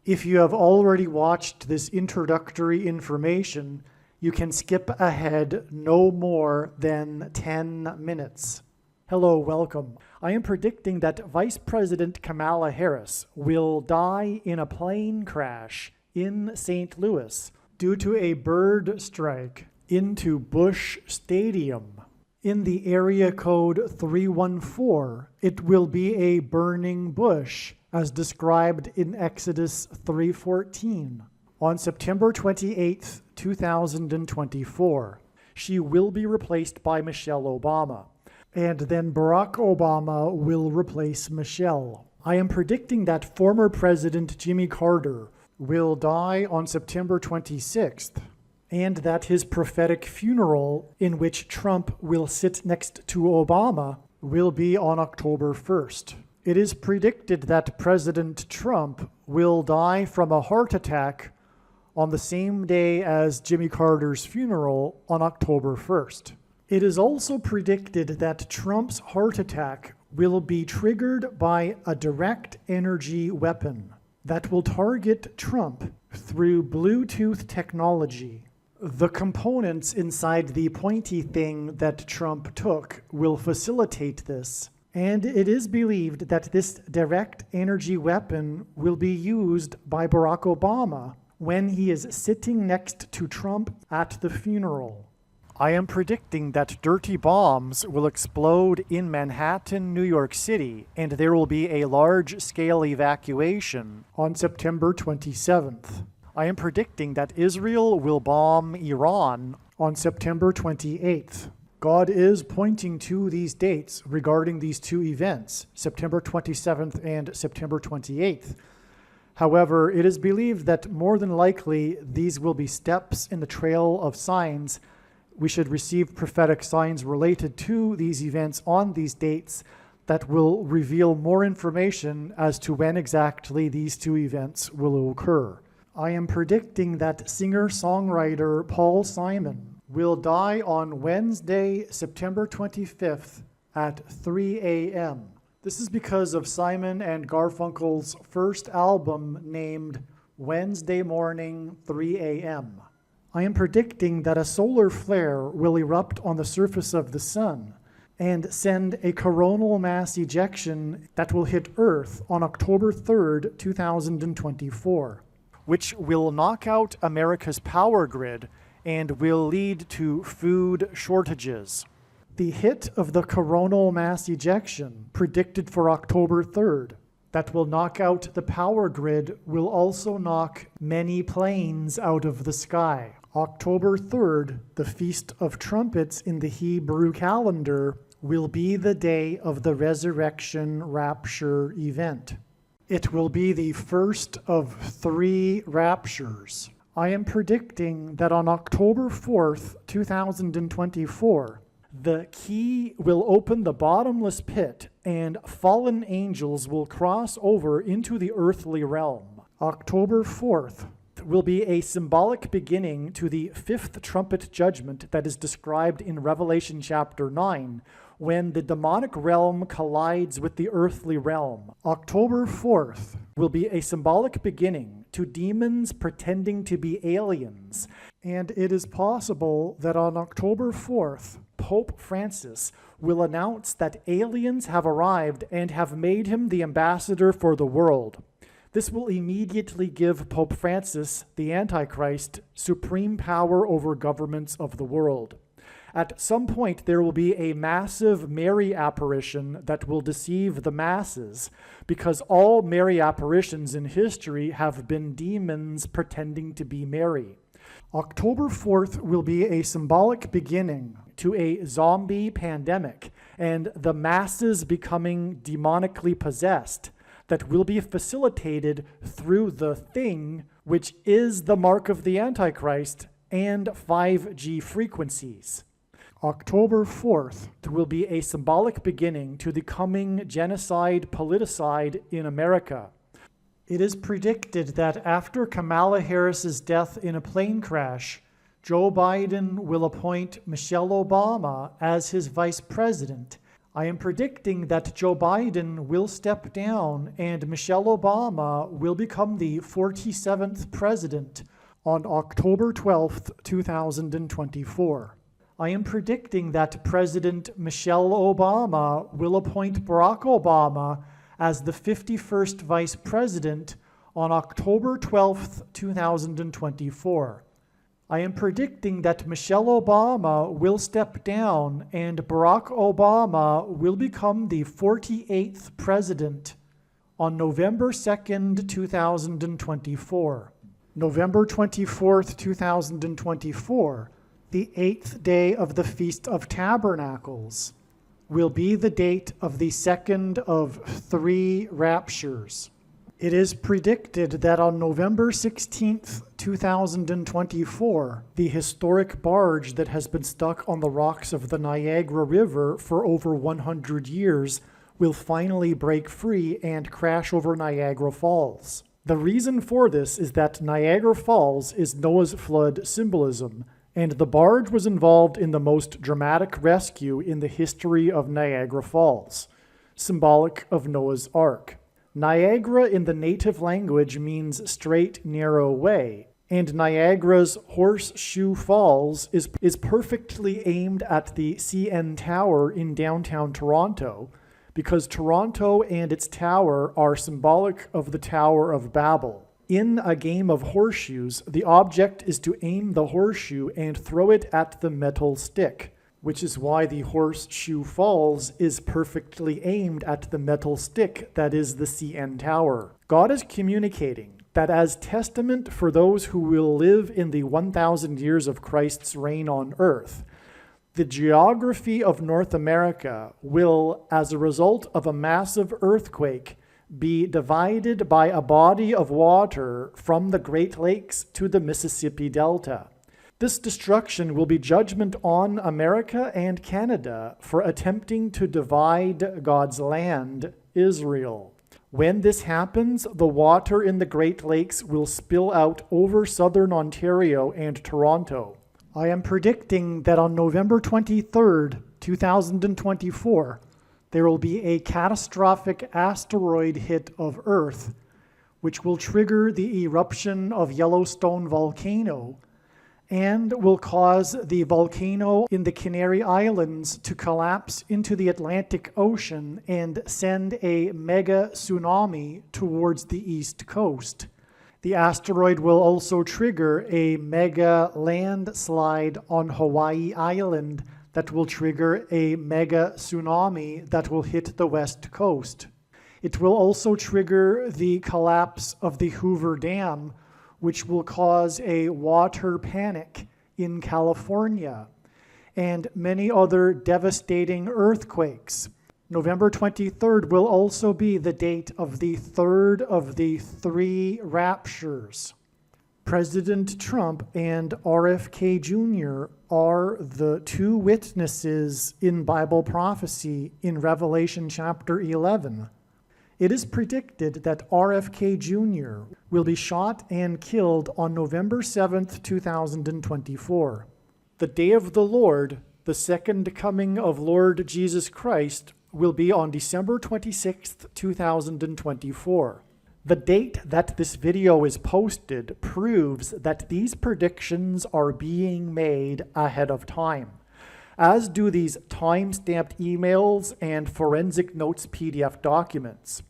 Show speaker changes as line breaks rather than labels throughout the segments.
If you have already watched this introductory information, you can skip ahead no more than 10 minutes. Hello, welcome. I am predicting that Vice President Kamala Harris will die in a plane crash in St. Louis due to a bird strike into Busch Stadium. In the area code 314, it will be a burning bush, as described in Exodus 3:14. On September 28, 2024, she will be replaced by Michelle Obama, and then Barack Obama will replace Michelle. I am predicting that former President Jimmy Carter will die on September 26th, and that his prophetic funeral, in which Trump will sit next to Obama, will be on October 1st. It is predicted that President Trump will die from a heart attack on the same day as Jimmy Carter's funeral on October 1st. It is also predicted that Trump's heart attack will be triggered by a direct energy weapon that will target Trump through Bluetooth technology. The components inside the pointy thing that Trump took will facilitate this, and it is believed that this direct energy weapon will be used by Barack Obama when he is sitting next to Trump at the funeral. I am predicting that dirty bombs will explode in Manhattan, New York City, and there will be a large-scale evacuation on September 27th. I am predicting that Israel will bomb Iran on September 28th. God is pointing to these dates regarding these two events, September 27th and September 28th. However, it is believed that more than likely these will be steps in the trail of signs. We should receive prophetic signs related to these events on these dates that will reveal more information as to when exactly these two events will occur. I am predicting that singer-songwriter Paul Simon will die on Wednesday, September 25th at 3 a.m. This is because of Simon and Garfunkel's first album named Wednesday Morning 3 a.m. I am predicting that a solar flare will erupt on the surface of the sun and send a coronal mass ejection that will hit Earth on October 3rd, 2024. Which will knock out America's power grid and will lead to food shortages. The hit of the coronal mass ejection, predicted for October 3rd, that will knock out the power grid, will also knock many planes out of the sky. October 3rd, the Feast of Trumpets in the Hebrew calendar, will be the day of the resurrection rapture event. It will be the first of 3 raptures. I am predicting that on October 4th, 2024, the key will open the bottomless pit and fallen angels will cross over into the earthly realm. October 4th will be a symbolic beginning to the 5th trumpet judgment that is described in Revelation chapter 9, when the demonic realm collides with the earthly realm. October 4th will be a symbolic beginning to demons pretending to be aliens, and it is possible that on October 4th, Pope Francis will announce that aliens have arrived and have made him the ambassador for the world. This will immediately give Pope Francis, the Antichrist, supreme power over governments of the world. At some point, there will be a massive Mary apparition that will deceive the masses, because all Mary apparitions in history have been demons pretending to be Mary. October 4th will be a symbolic beginning to a zombie pandemic and the masses becoming demonically possessed that will be facilitated through the thing, which is the mark of the Antichrist and 5G frequencies. October 4th will be a symbolic beginning to the coming genocide politicide in America. It is predicted that after Kamala Harris's death in a plane crash, Joe Biden will appoint Michelle Obama as his vice president, I am predicting that Joe Biden will step down and Michelle Obama will become the 47th president on October 12th, 2024. I am predicting that President Michelle Obama will appoint Barack Obama as the 51st vice president on October 12th, 2024. I am predicting that Michelle Obama will step down and Barack Obama will become the 48th president on November 2nd, 2024. November 24th, 2024, the 8th day of the Feast of Tabernacles, will be the date of the second of 3 raptures. It is predicted that on November 16th, 2024, the historic barge that has been stuck on the rocks of the Niagara River for over 100 years will finally break free and crash over Niagara Falls. The reason for this is that Niagara Falls is Noah's flood symbolism, and the barge was involved in the most dramatic rescue in the history of Niagara Falls, symbolic of Noah's Ark. Niagara in the native language means straight, narrow way, and Niagara's Horseshoe Falls is perfectly aimed at the CN Tower in downtown Toronto, because Toronto and its tower are symbolic of the Tower of Babel. In a game of horseshoes, the object is to aim the horseshoe and throw it at the metal stick, which is why the Horseshoe Falls is perfectly aimed at the metal stick that is the CN Tower. God is communicating that as testament for those who will live in the 1,000 years of Christ's reign on earth, the geography of North America will, as a result of a massive earthquake, be divided by a body of water from the Great Lakes to the Mississippi Delta. This destruction will be judgment on America and Canada for attempting to divide God's land, Israel. When this happens, the water in the Great Lakes will spill out over southern Ontario and Toronto. I am predicting that on November 23rd, 2024, there will be a catastrophic asteroid hit of Earth, which will trigger the eruption of Yellowstone volcano and will cause the volcano in the Canary Islands to collapse into the Atlantic Ocean and send a mega tsunami towards the east coast. The asteroid will also trigger a mega landslide on Hawaii Island that will trigger a mega tsunami that will hit the west coast. It will also trigger the collapse of the Hoover Dam, which will cause a water panic in California, and many other devastating earthquakes. November 23rd will also be the date of the third of the 3 raptures. President Trump and RFK Jr. are the 2 witnesses in Bible prophecy in Revelation chapter 11. It is predicted that RFK Jr. will be shot and killed on November 7th, 2024. The day of the Lord, the second coming of Lord Jesus Christ, will be on December 26th, 2024. The date that this video is posted proves that these predictions are being made ahead of time, as do these time-stamped emails and forensic notes PDF documents.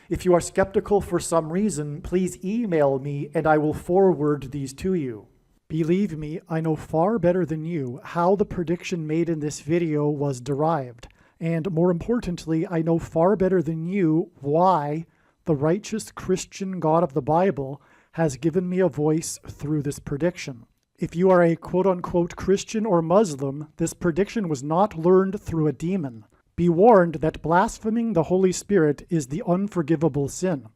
If you are skeptical for some reason, please email me and I will forward these to you. Believe me, I know far better than you how the prediction made in this video was derived. And more importantly, I know far better than you why the righteous Christian God of the Bible has given me a voice through this prediction. If you are a quote-unquote Christian or Muslim, this prediction was not learned through a demon. Be warned that blaspheming the Holy Spirit is the unforgivable sin.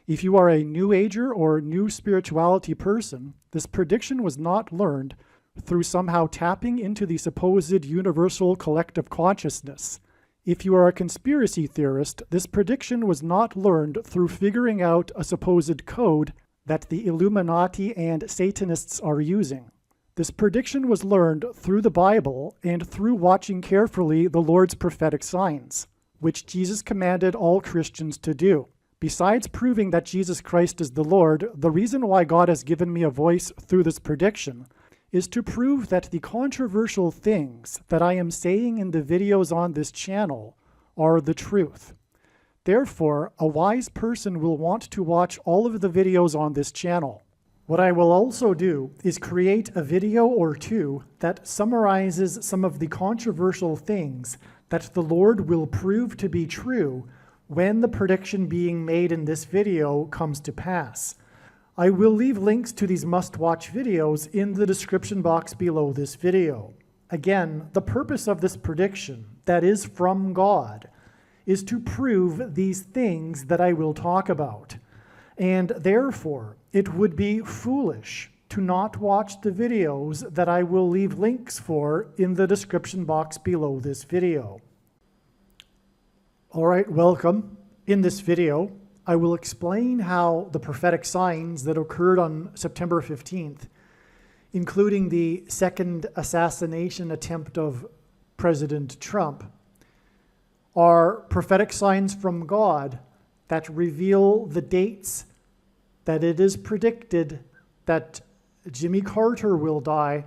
If you are a New Ager or New Spirituality person, this prediction was not learned through somehow tapping into the supposed universal collective consciousness. If you are a conspiracy theorist, this prediction was not learned through figuring out a supposed code that the Illuminati and Satanists are using. This prediction was learned through the Bible and through watching carefully the Lord's prophetic signs, which Jesus commanded all Christians to do. Besides proving that Jesus Christ is the Lord, the reason why God has given me a voice through this prediction is to prove that the controversial things that I am saying in the videos on this channel are the truth. Therefore, a wise person will want to watch all of the videos on this channel. What I will also do is create a video or two that summarizes some of the controversial things that the Lord will prove to be true when the prediction being made in this video comes to pass. I will leave links to these must-watch videos in the description box below this video. Again, the purpose of this prediction, that is from God, is to prove these things that I will talk about. And therefore, it would be foolish to not watch the videos that I will leave links for in the description box below this video. All right, welcome. In this video, I will explain how the prophetic signs that occurred on September 15th, including the second assassination attempt of President Trump, are prophetic signs from God that reveal the dates that it is predicted that Jimmy Carter will die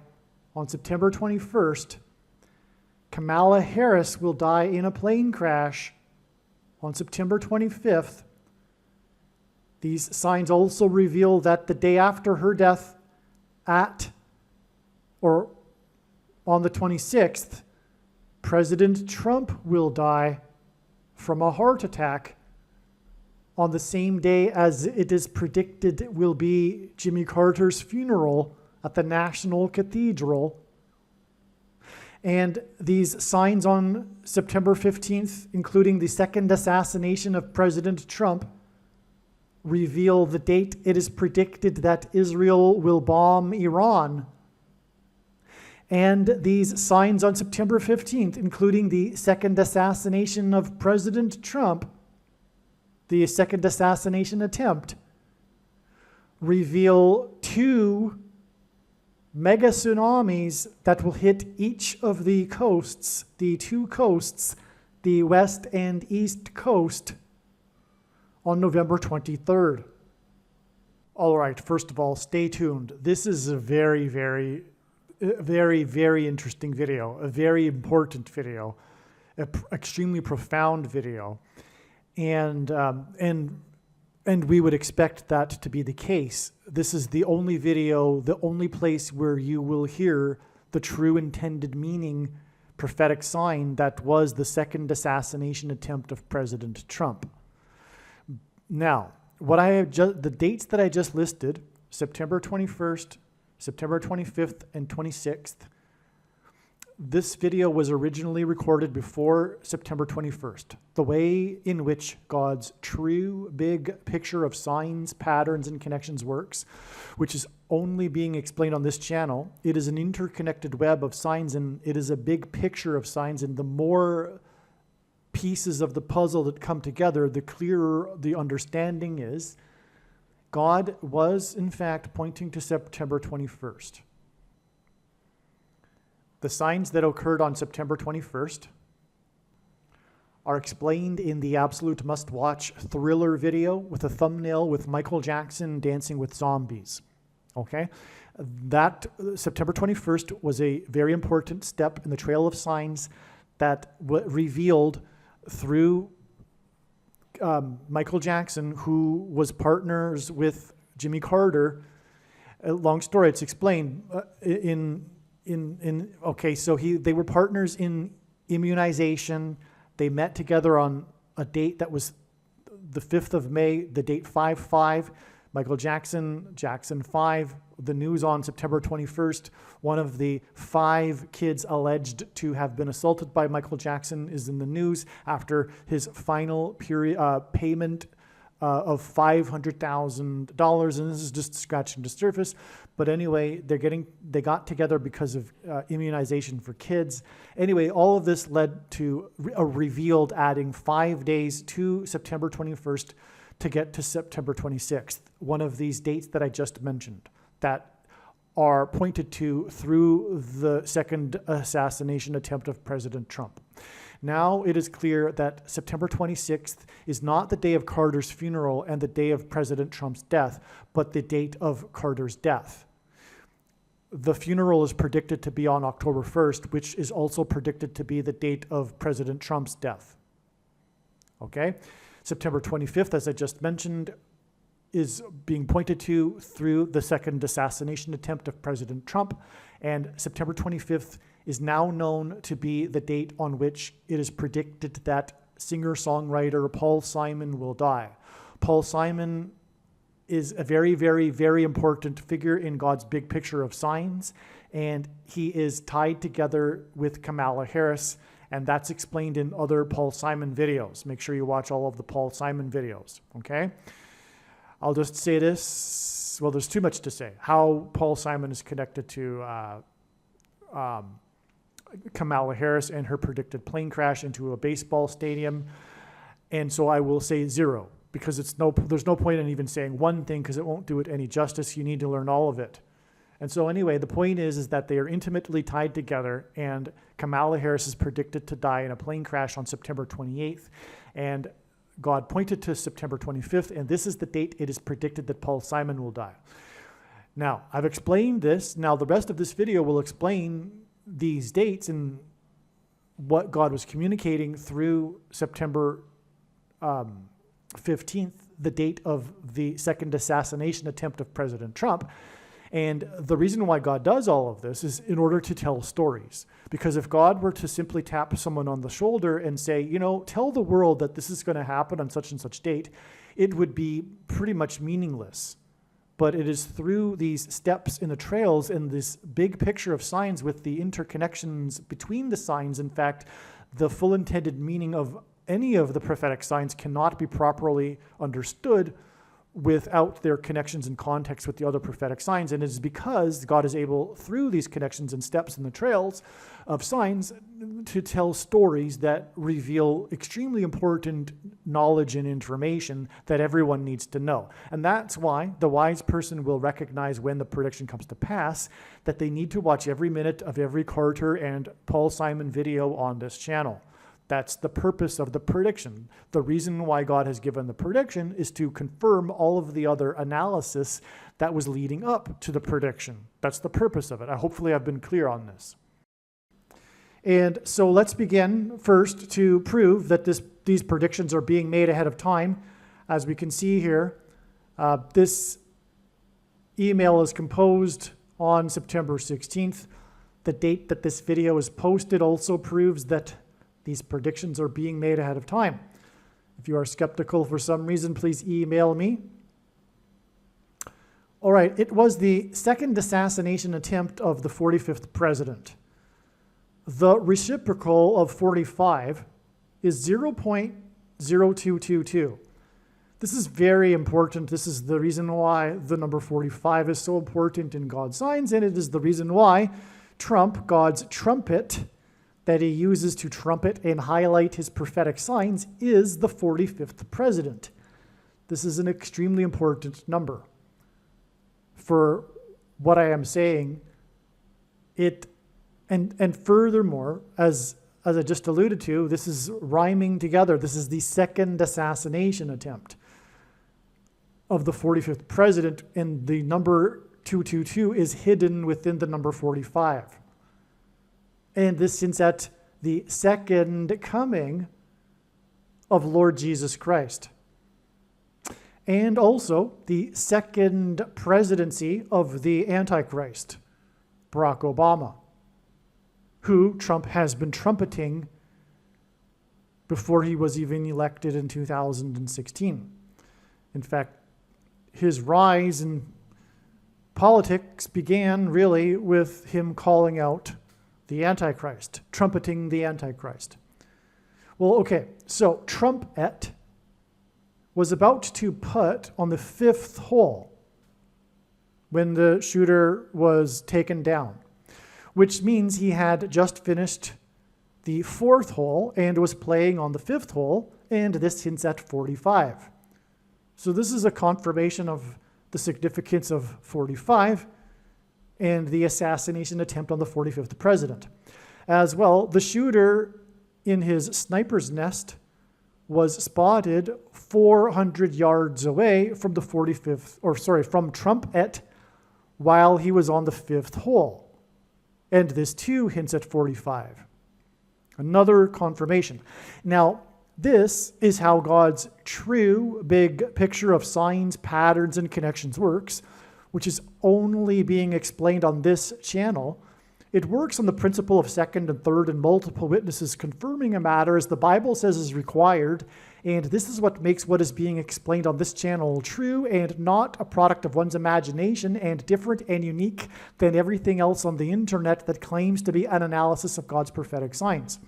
on September 21st, Kamala Harris will die in a plane crash on September 25th. These signs also reveal that the day after her death on the 26th, President Trump will die from a heart attack on the same day as it is predicted will be Jimmy Carter's funeral at the National Cathedral. And these signs on September 15th, including the second assassination of President Trump, reveal the date it is predicted that Israel will bomb Iran. And these signs on September 15th, including the second assassination of President Trump, the second assassination attempt, reveal two mega tsunamis that will hit each of the coasts, the two coasts, the west and east coast, on November 23rd. All right, first of all, stay tuned. This is a very, very interesting video, a very important video, an extremely profound video. And we would expect that to be the case. This is the only video, the only place where you will hear the true intended meaning, prophetic sign that was the second assassination attempt of President Trump. Now, the dates that I just listed, September 21st, September 25th, and 26th, this video was originally recorded before September 21st. The way in which God's true big picture of signs, patterns, and connections works, which is only being explained on this channel, it is an interconnected web of signs, and it is a big picture of signs, and the more pieces of the puzzle that come together, the clearer the understanding is. God was, in fact, pointing to September 21st. The signs that occurred on September 21st are explained in the absolute must-watch Thriller video with a thumbnail with Michael Jackson dancing with zombies. Okay? That September 21st was a very important step in the trail of signs that revealed through Michael Jackson, who was partners with Jimmy Carter. Long story, it's explained they were partners in immunization. They met together on a date that was the 5th of May, the date 5/5. Michael Jackson, Jackson 5. The news on September 21st, one of the 5 kids alleged to have been assaulted by Michael Jackson is in the news after his final payment of $500,000, and this is just scratching the surface. But anyway, they got together because of immunization for kids. Anyway, all of this led to a revealed adding 5 days to September 21st to get to September 26th, one of these dates that I just mentioned, that are pointed to through the second assassination attempt of President Trump. Now it is clear that September 26th is not the day of Carter's funeral and the day of President Trump's death, but the date of Carter's death. The funeral is predicted to be on October 1st, which is also predicted to be the date of President Trump's death. Okay? September 25th, as I just mentioned, is being pointed to through the second assassination attempt of President Trump, and September 25th is now known to be the date on which it is predicted that singer-songwriter Paul Simon will die. Paul Simon is a very, very, very important figure in God's big picture of signs, and he is tied together with Kamala Harris, and that's explained in other Paul Simon videos. Make sure you watch all of the Paul Simon videos, okay? I'll just say this, well, there's too much to say. How Paul Simon is connected to Kamala Harris and her predicted plane crash into a baseball stadium. And so I will say zero, because there's no point in even saying one thing, because it won't do it any justice. You need to learn all of it. And so anyway, the point is that they are intimately tied together, and Kamala Harris is predicted to die in a plane crash on September 28th. And God pointed to September 25th, and this is the date it is predicted that Paul Simon will die. Now, I've explained this. Now, the rest of this video will explain these dates and what God was communicating through September 15th, the date of the second assassination attempt of President Trump. And the reason why God does all of this is in order to tell stories. Because if God were to simply tap someone on the shoulder and say, you know, tell the world that this is going to happen on such and such date, it would be pretty much meaningless. But it is through these steps in the trails and this big picture of signs with the interconnections between the signs. In fact, the full intended meaning of any of the prophetic signs cannot be properly understood without their connections and context with the other prophetic signs. And it is because God is able, through these connections and steps in the trails of signs, to tell stories that reveal extremely important knowledge and information that everyone needs to know. And that's why the wise person will recognize when the prediction comes to pass that they need to watch every minute of every Carter and Paul Simon video on this channel. That's the purpose of the prediction. The reason why God has given the prediction is to confirm all of the other analysis that was leading up to the prediction. That's the purpose of it. Hopefully I've been clear on this. And so let's begin first to prove that these predictions are being made ahead of time. As we can see here, this email is composed on September 16th. The date that this video is posted also proves that these predictions are being made ahead of time. If you are skeptical for some reason, please email me. All right, it was the second assassination attempt of the 45th president. The reciprocal of 45 is 0.0222. This is very important. This is the reason why the number 45 is so important in God's signs, and it is the reason why Trump, God's trumpet, that he uses to trumpet and highlight his prophetic signs, is the 45th president. This is an extremely important number. For what I am saying, and furthermore, as I just alluded to, this is rhyming together. This is the second assassination attempt of the 45th president, and the number 222 is hidden within the number 45. And this hints at the second coming of Lord Jesus Christ. And also the second presidency of the Antichrist, Barack Obama, who Trump has been trumpeting before he was even elected in 2016. In fact, his rise in politics began really with him calling out the Antichrist, trumpeting the Antichrist. Well, okay, so trumpet was about to put on the 5th hole when the shooter was taken down, which means he had just finished the 4th hole and was playing on the 5th hole, and this hints at 45. So this is a confirmation of the significance of 45. and the assassination attempt on the 45th president. As well, the shooter in his sniper's nest was spotted 400 yards away from from Trump while he was on the 5th hole. And this too hints at 45. Another confirmation. Now, this is how God's true big picture of signs, patterns, and connections works, which is only being explained on this channel. It works on the principle of second and third and multiple witnesses confirming a matter as the Bible says is required, and this is what makes what is being explained on this channel true and not a product of one's imagination and different and unique than everything else on the internet that claims to be an analysis of God's prophetic signs.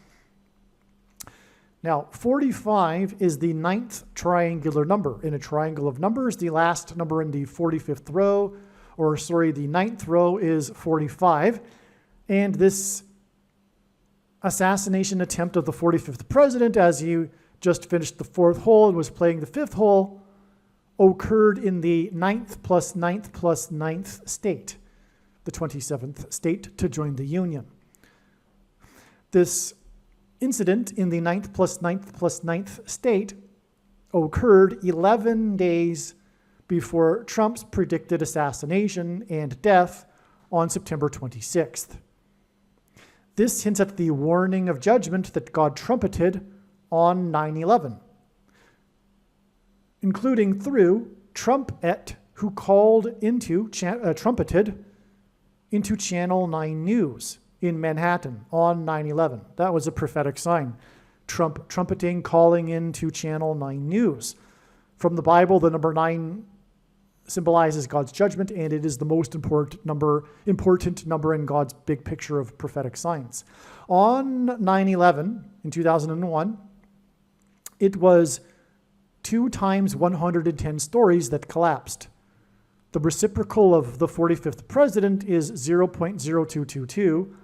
Now, 45 is the 9th triangular number. In a triangle of numbers, the last number in the 45th row, the 9th row is 45. And this assassination attempt of the 45th president, as he just finished the 4th hole and was playing the 5th hole, occurred in the 9th plus 9th plus 9th state, the 27th state to join the Union. This incident in the 9th plus 9th plus 9th state occurred 11 days before Trump's predicted assassination and death on September 26th. This hints at the warning of judgment that God trumpeted on 9/11, including through Trump, who trumpeted into Channel 9 News in Manhattan on 9/11. That was a prophetic sign. Trumpeting, calling into Channel 9 News. From the Bible, the number 9 symbolizes God's judgment, and it is the most important number in God's big picture of prophetic signs. On 9/11, in 2001, it was 2 times 110 stories that collapsed. The reciprocal of the 45th president is 0.0222,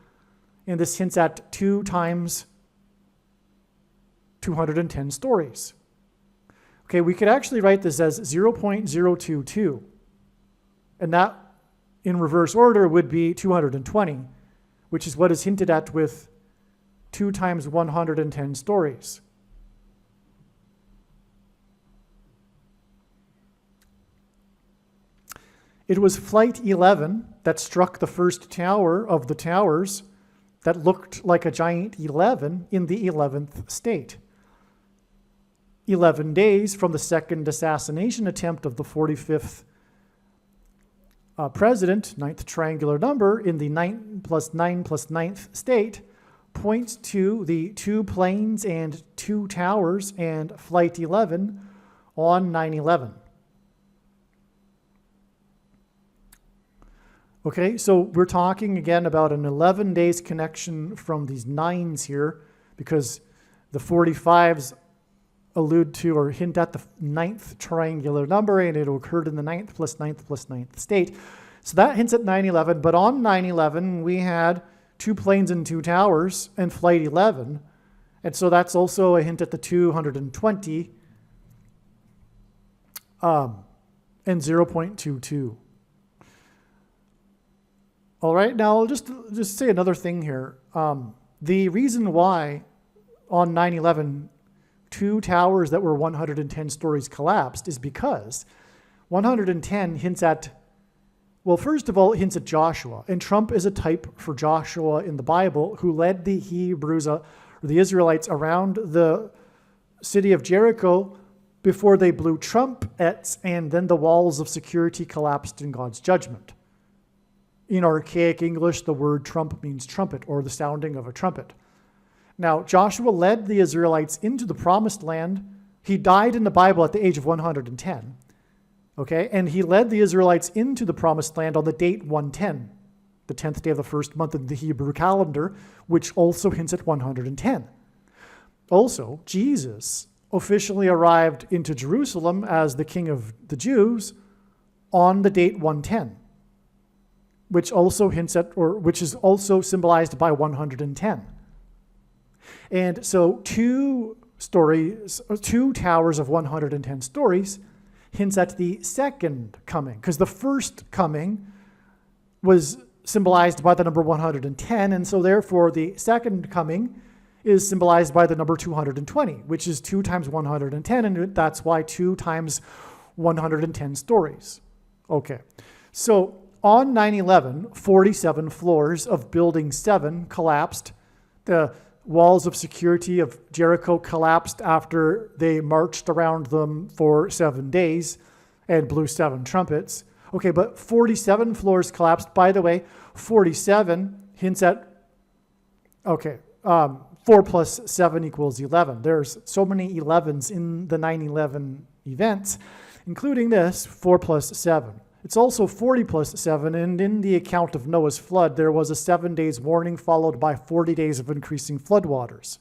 and this hints at 2 times 210 stories. Okay, we could actually write this as 0.022, and that in reverse order would be 220, which is what is hinted at with 2 times 110 stories. It was Flight 11 that struck the first tower of the towers that looked like a giant 11 in the 11th state. 11 days from the second assassination attempt of the 45th president, 9th triangular number, in the 9 plus 9 plus 9th state, points to the 2 planes and 2 towers and Flight 11 on 9/11. Okay, so we're talking again about an 11 days connection from these 9s here, because the 45s allude to or hint at the 9th triangular number, and it occurred in the 9th plus 9th plus 9th state. So that hints at 9/11, but on 9/11, we had 2 planes and 2 towers and Flight 11, and so that's also a hint at the 220 and 0.22. All right, now I'll just say another thing here. The reason why on 9/11, 2 towers that were 110 stories collapsed is because 110 hints at, well, first of all, it hints at Joshua. And Trump is a type for Joshua in the Bible, who led the Hebrews, or the Israelites, around the city of Jericho before they blew trumpets, and then the walls of security collapsed in God's judgment. In archaic English, the word trump means trumpet, or the sounding of a trumpet. Now, Joshua led the Israelites into the promised land. He died in the Bible at the age of 110. Okay, and he led the Israelites into the promised land on the date 110, the 10th day of the first month in the Hebrew calendar, which also hints at 110. Also, Jesus officially arrived into Jerusalem as the King of the Jews on the date 110, which also hints at, or which is also symbolized by 110. And so 2 towers of 110 stories hints at the second coming, because the first coming was symbolized by the number 110, and so therefore the second coming is symbolized by the number 220, which is 2 times 110, and that's why 2 times 110 stories. Okay, so on 9/11, 47 floors of Building 7 collapsed. The walls of security of Jericho collapsed after they marched around them for 7 days and blew 7 trumpets. Okay, but 47 floors collapsed. By the way, 47 hints at, 4 plus 7 equals 11. There's so many 11s in the 9/11 events, including this, 4 plus 7. It's also 40 plus 7, and in the account of Noah's flood, there was a 7 days warning followed by 40 days of increasing floodwaters.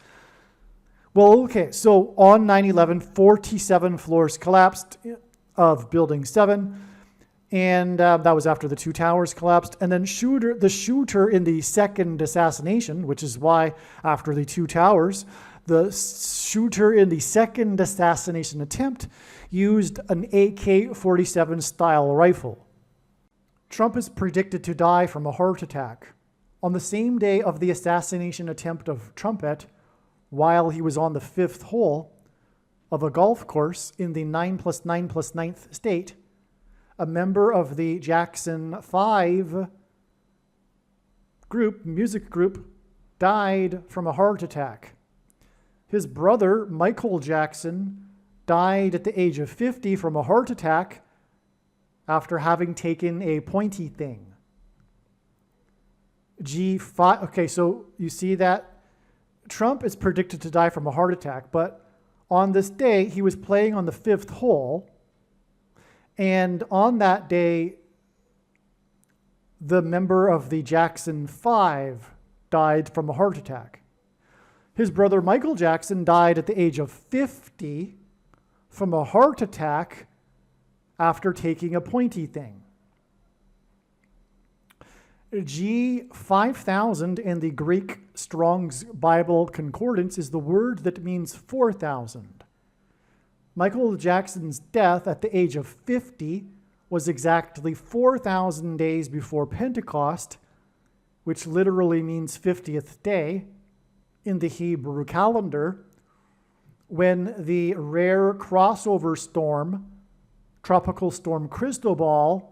Well, okay, so on 9/11, 47 floors collapsed of Building 7, and that was after the 2 towers collapsed. And then the shooter in the second assassination, which is why after the 2 towers, the shooter in the second assassination attempt used an AK-47 style rifle. Trump is predicted to die from a heart attack on the same day of the assassination attempt of Trump, while he was on the 5th hole of a golf course in the 9 plus 9 plus 9th state. A member of the Jackson 5 music group, died from a heart attack. His brother, Michael Jackson, died at the age of 50 from a heart attack after having taken a pointy thing. G5, okay, so you see that Trump is predicted to die from a heart attack, but on this day, he was playing on the 5th hole, and on that day, the member of the Jackson 5 died from a heart attack. His brother Michael Jackson died at the age of 50 from a heart attack after taking a pointy thing. G5000 in the Greek Strong's Bible Concordance is the word that means 4,000. Michael Jackson's death at the age of 50 was exactly 4,000 days before Pentecost, which literally means 50th day in the Hebrew calendar, when the rare crossover storm, Tropical Storm Cristobal.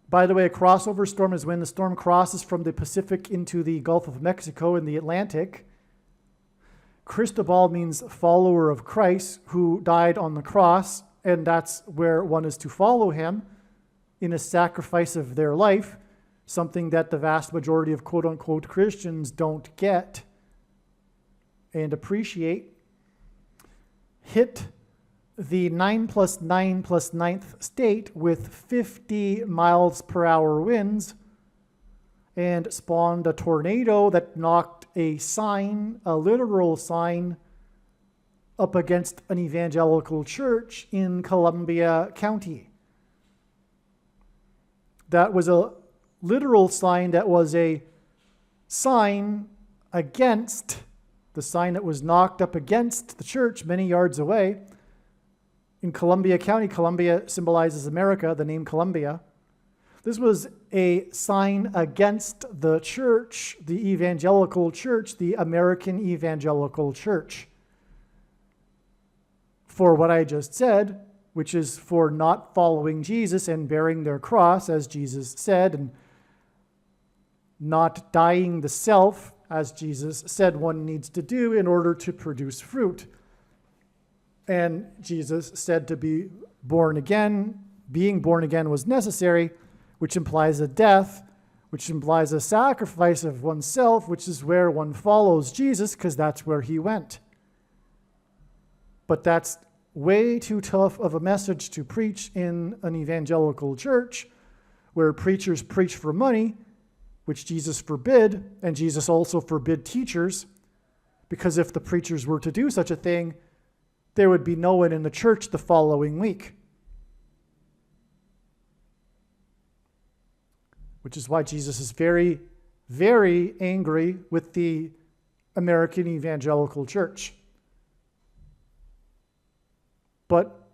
By the way, a crossover storm is when the storm crosses from the Pacific into the Gulf of Mexico in the Atlantic. Cristobal means follower of Christ who died on the cross, and that's where one is to follow him in a sacrifice of their life, something that the vast majority of quote-unquote Christians don't get and appreciate. Hit the 9 plus 9 plus 9th state with 50 miles per hour winds and spawned a tornado that knocked a sign, a literal sign, up against an evangelical church in Columbia County. That was a literal sign that was a sign against the sign that was knocked up against the church many yards away. In Columbia County, Columbia symbolizes America, the name Columbia. This was a sign against the church, the evangelical church, the American evangelical church. For what I just said, which is for not following Jesus and bearing their cross, as Jesus said, and not dying the self, as Jesus said one needs to do in order to produce fruit. And Jesus said to be born again, being born again was necessary, which implies a death, which implies a sacrifice of oneself, which is where one follows Jesus, because that's where he went. But that's way too tough of a message to preach in an evangelical church, where preachers preach for money, which Jesus forbid, and Jesus also forbid teachers, because if the preachers were to do such a thing, there would be no one in the church the following week. Which is why Jesus is very, very angry with the American evangelical church. But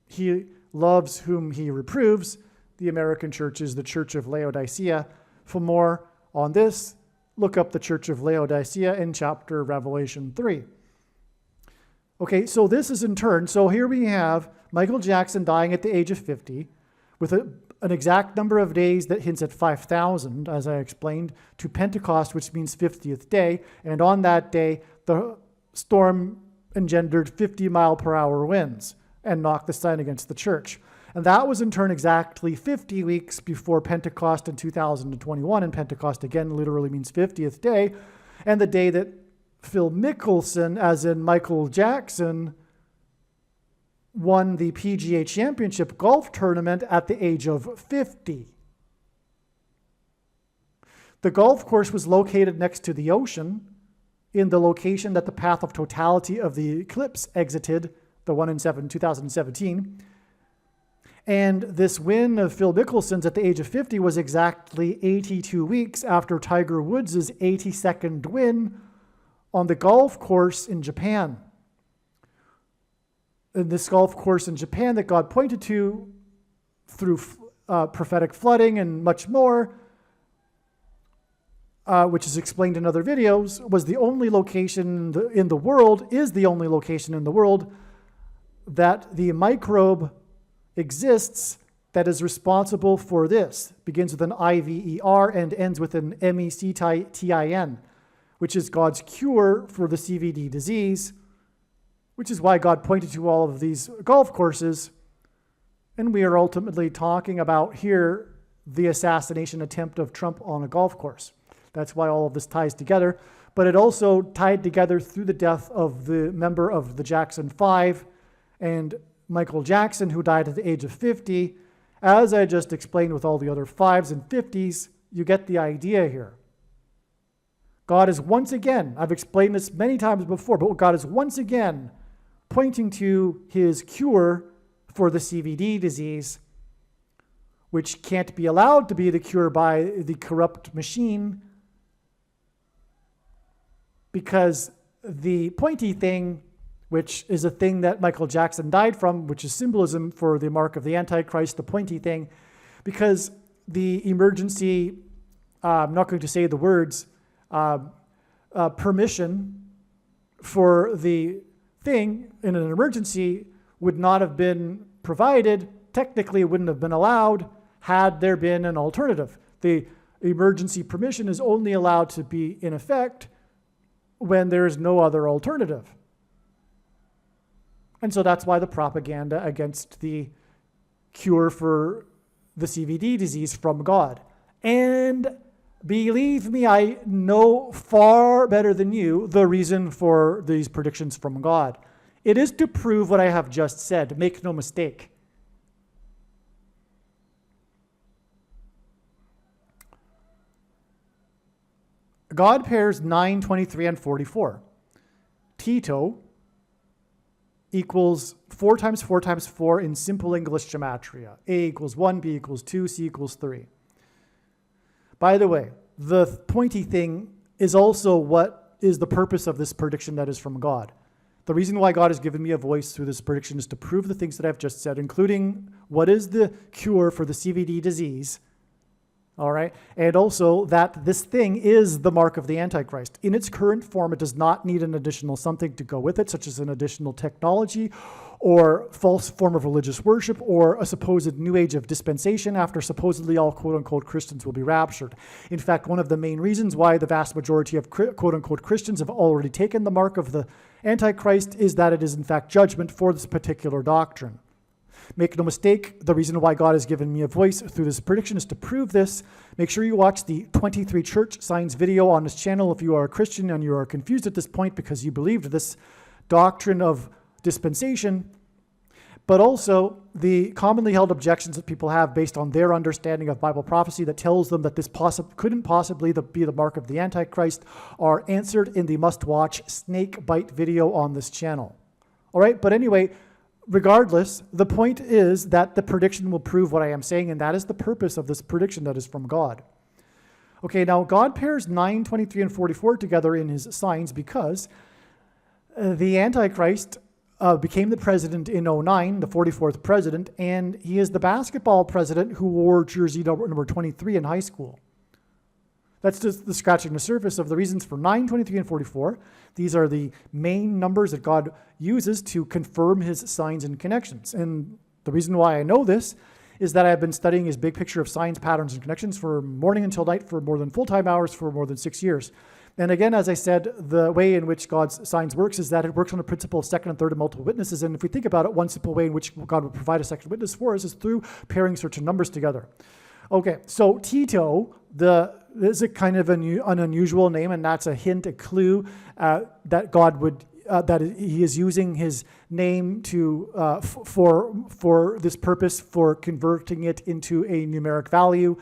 he loves whom he reproves, The American church is the Church of Laodicea. For more on this, look up the Church of Laodicea in chapter Revelation 3. Okay, so this is in turn. So here we have Michael Jackson dying at the age of 50 with an exact number of days that hints at 5,000, as I explained, to Pentecost, which means 50th day. And on that day, the storm engendered 50-mile-per-hour winds and knocked the sign against the church. And that was in turn exactly 50 weeks before Pentecost in 2021. And Pentecost, again, literally means 50th day. And the day that Phil Mickelson, as in Michael Jackson, won the PGA Championship golf tournament at the age of 50. The golf course was located next to the ocean in the location that the path of totality of the eclipse exited, the one in 2017. And this win of Phil Mickelson's at the age of 50 was exactly 82 weeks after Tiger Woods' 82nd win on the golf course in Japan. In this golf course in Japan that God pointed to through prophetic flooding and much more, which is explained in other videos, was the only location in the world, is the only location in the world that the microbe exists that is responsible for this. Begins with an IVER and ends with an MECTIN, which is God's cure for the CVD disease, which is why God pointed to all of these golf courses. And we are ultimately talking about here the assassination attempt of Trump on a golf course. That's why all of this ties together. But it also tied together through the death of the member of the Jackson 5 and Michael Jackson, who died at the age of 50. As I just explained with all the other 5s and 50s, you get the idea here. God is once again, I've explained this many times before, but God is once again pointing to his cure for the CVD disease, which can't be allowed to be the cure by the corrupt machine, because the pointy thing, which is a thing that Michael Jackson died from, which is symbolism for the mark of the Antichrist, the pointy thing, because the emergency, I'm not going to say the words, permission for the thing in an emergency would not have been provided, technically wouldn't have been allowed, had there been an alternative. The emergency permission is only allowed to be in effect when there is no other alternative. And so that's why the propaganda against the cure for the CVD disease from God. And believe me, I know far better than you the reason for these predictions from God. It is to prove what I have just said. Make no mistake. God pairs 9, 23, and 44. Tito equals 4 times 4 times 4 in simple English gematria. A equals 1, B equals 2, C equals 3. By the way, the pointy thing is also what is the purpose of this prediction that is from God. The reason why God has given me a voice through this prediction is to prove the things that I've just said, including what is the cure for the CVD disease, all right, and also that this thing is the mark of the Antichrist. In its current form, it does not need an additional something to go with it, such as an additional technology or false form of religious worship or a supposed new age of dispensation after supposedly all quote-unquote Christians will be raptured. In fact, one of the main reasons why the vast majority of quote-unquote Christians have already taken the mark of the Antichrist is that it is in fact judgment for this particular doctrine. Make no mistake, the reason why God has given me a voice through this prediction is to prove this. Make sure you watch the 23 church signs video on this channel if you are a Christian and you are confused at this point because you believed this doctrine of dispensation, but also the commonly held objections that people have based on their understanding of Bible prophecy that tells them that this couldn't possibly be the mark of the Antichrist are answered in the must-watch snake bite video on this channel. All right, but anyway, regardless, the point is that the prediction will prove what I am saying, and that is the purpose of this prediction that is from God. Okay, now God pairs 9, 23, and 44 together in his signs because the Antichrist became the president in '09, the 44th president, and he is the basketball president who wore jersey number 23 in high school. That's just the scratching the surface of the reasons for 9, 23, and 44. These are the main numbers that God uses to confirm his signs and connections. And the reason why I know this is that I've been studying his big picture of signs, patterns, and connections from morning until night for more than full-time hours for more than 6 years. And again, as I said, the way in which God's signs works is that it works on the principle of second and third and multiple witnesses. And if we think about it, one simple way in which God would provide a second witness for us is through pairing certain numbers together. Okay, so Tito, is a kind of an unusual name, and that's a hint, a clue that God would, that he is using his name to for this purpose, for converting it into a numeric value,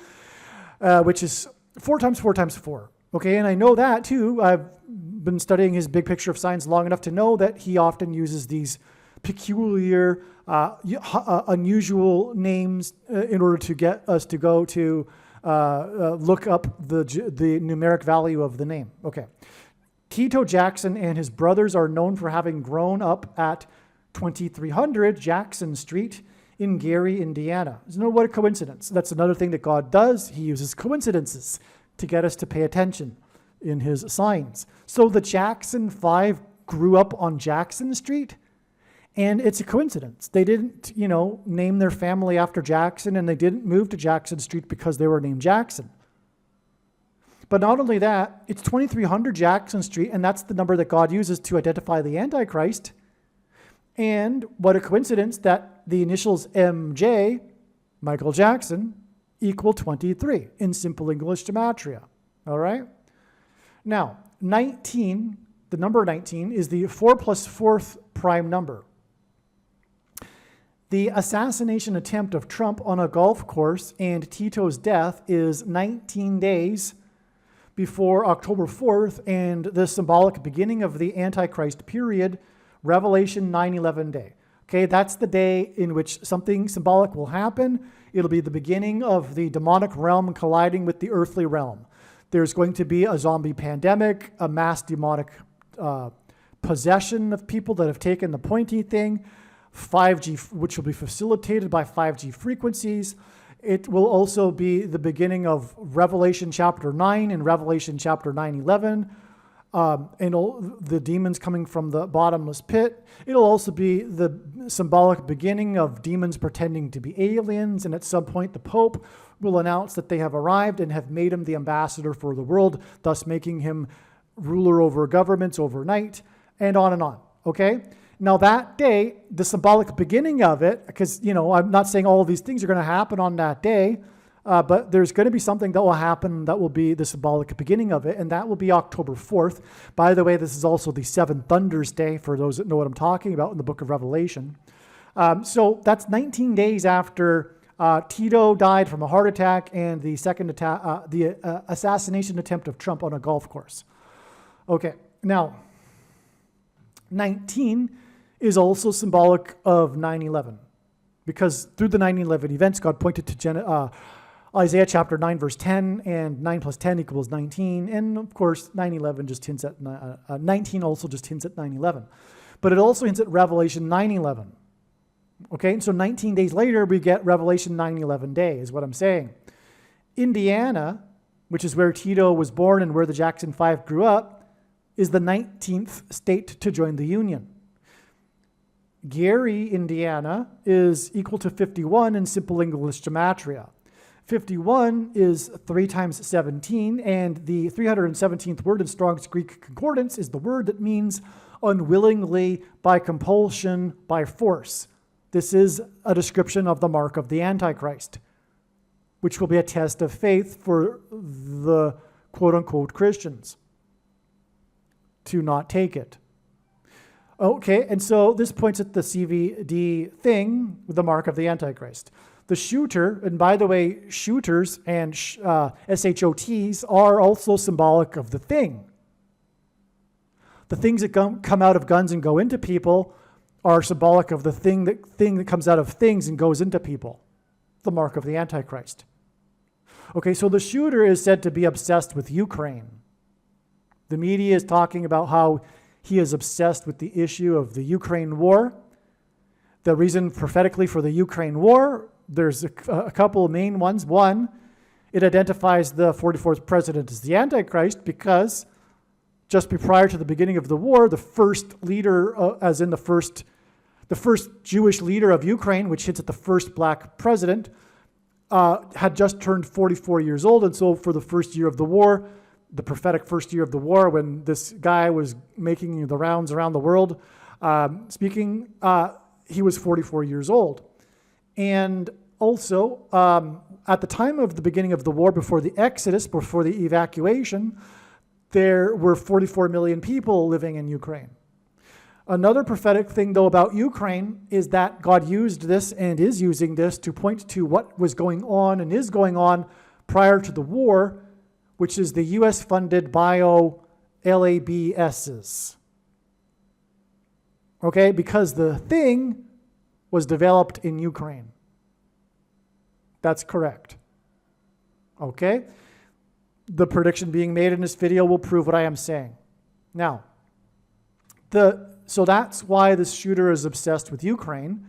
which is 4 times 4 times 4. Okay, and I know that too. I've been studying his big picture of signs long enough to know that he often uses these peculiar, unusual names in order to get us to go to look up the numeric value of the name. Okay. Tito Jackson and his brothers are known for having grown up at 2300 Jackson Street in Gary, Indiana. What a coincidence. That's another thing that God does. He uses coincidences to get us to pay attention in his signs. So the Jackson 5 grew up on Jackson Street, and it's a coincidence. They didn't, name their family after Jackson, and they didn't move to Jackson Street because they were named Jackson. But not only that, it's 2300 Jackson Street, and that's the number that God uses to identify the Antichrist. And what a coincidence that the initials MJ, Michael Jackson, equal 23 in simple English gematria. All right? Now, 19, the number 19, is the 4 plus 4th prime number. The assassination attempt of Trump on a golf course and Tito's death is 19 days before October 4th and the symbolic beginning of the Antichrist period, Revelation 9/11 day. Okay, that's the day in which something symbolic will happen. It'll be the beginning of the demonic realm colliding with the earthly realm. There's going to be a zombie pandemic, a mass demonic possession of people that have taken the pointy thing, 5G, which will be facilitated by 5G frequencies. It will also be the beginning of Revelation chapter 9 and Revelation chapter 9/11. And the demons coming from the bottomless pit. It'll also be the symbolic beginning of demons pretending to be aliens, and at some point the Pope will announce that they have arrived and have made him the ambassador for the world, thus making him ruler over governments overnight, and on, okay? Now that day, the symbolic beginning of it, because, I'm not saying all of these things are going to happen on that day, but there's going to be something that will happen that will be the symbolic beginning of it, and that will be October 4th. By the way, this is also the 7 Thunders Day, for those that know what I'm talking about in the book of Revelation. So that's 19 days after Tito died from a heart attack and the second attack, the assassination attempt of Trump on a golf course. Okay, now, 19 is also symbolic of 9/11, because through the 9/11 events, God pointed to Isaiah chapter 9, verse 10, and 9 plus 10 equals 19. And of course, 9/11 just hints at, 19 also just hints at 9/11. But it also hints at Revelation 9/11. Okay, and so 19 days later, we get Revelation 9/11 day, is what I'm saying. Indiana, which is where Tito was born and where the Jackson 5 grew up, is the 19th state to join the Union. Gary, Indiana, is equal to 51 in simple English gematria. 51 is 3 times 17, and the 317th word in Strong's Greek Concordance is the word that means unwillingly, by compulsion, by force. This is a description of the mark of the Antichrist, which will be a test of faith for the quote-unquote Christians to not take it. Okay, and so this points at the CVD thing, the mark of the Antichrist. The shooter, and by the way, shooters and SHOTs are also symbolic of the thing. The things that come out of guns and go into people are symbolic of the thing that comes out of things and goes into people, the mark of the Antichrist. Okay, so the shooter is said to be obsessed with Ukraine. The media is talking about how He is obsessed with the issue of the Ukraine war. The reason prophetically for the Ukraine war, there's a couple of main ones. One, it identifies the 44th president as the Antichrist because just prior to the beginning of the war, the first leader, as in the first Jewish leader of Ukraine, which hints at the first black president, had just turned 44 years old. And so for the first year of the war, the prophetic first year of the war, when this guy was making the rounds around the world speaking, he was 44 years old. And also, at the time of the beginning of the war, before the exodus, before the evacuation, there were 44 million people living in Ukraine. Another prophetic thing, though, about Ukraine is that God used this and is using this to point to what was going on and is going on prior to the war, which is the U.S.-funded bio-LABSs. Okay, because the thing was developed in Ukraine. That's correct. Okay? The prediction being made in this video will prove what I am saying. Now, so that's why this shooter is obsessed with Ukraine.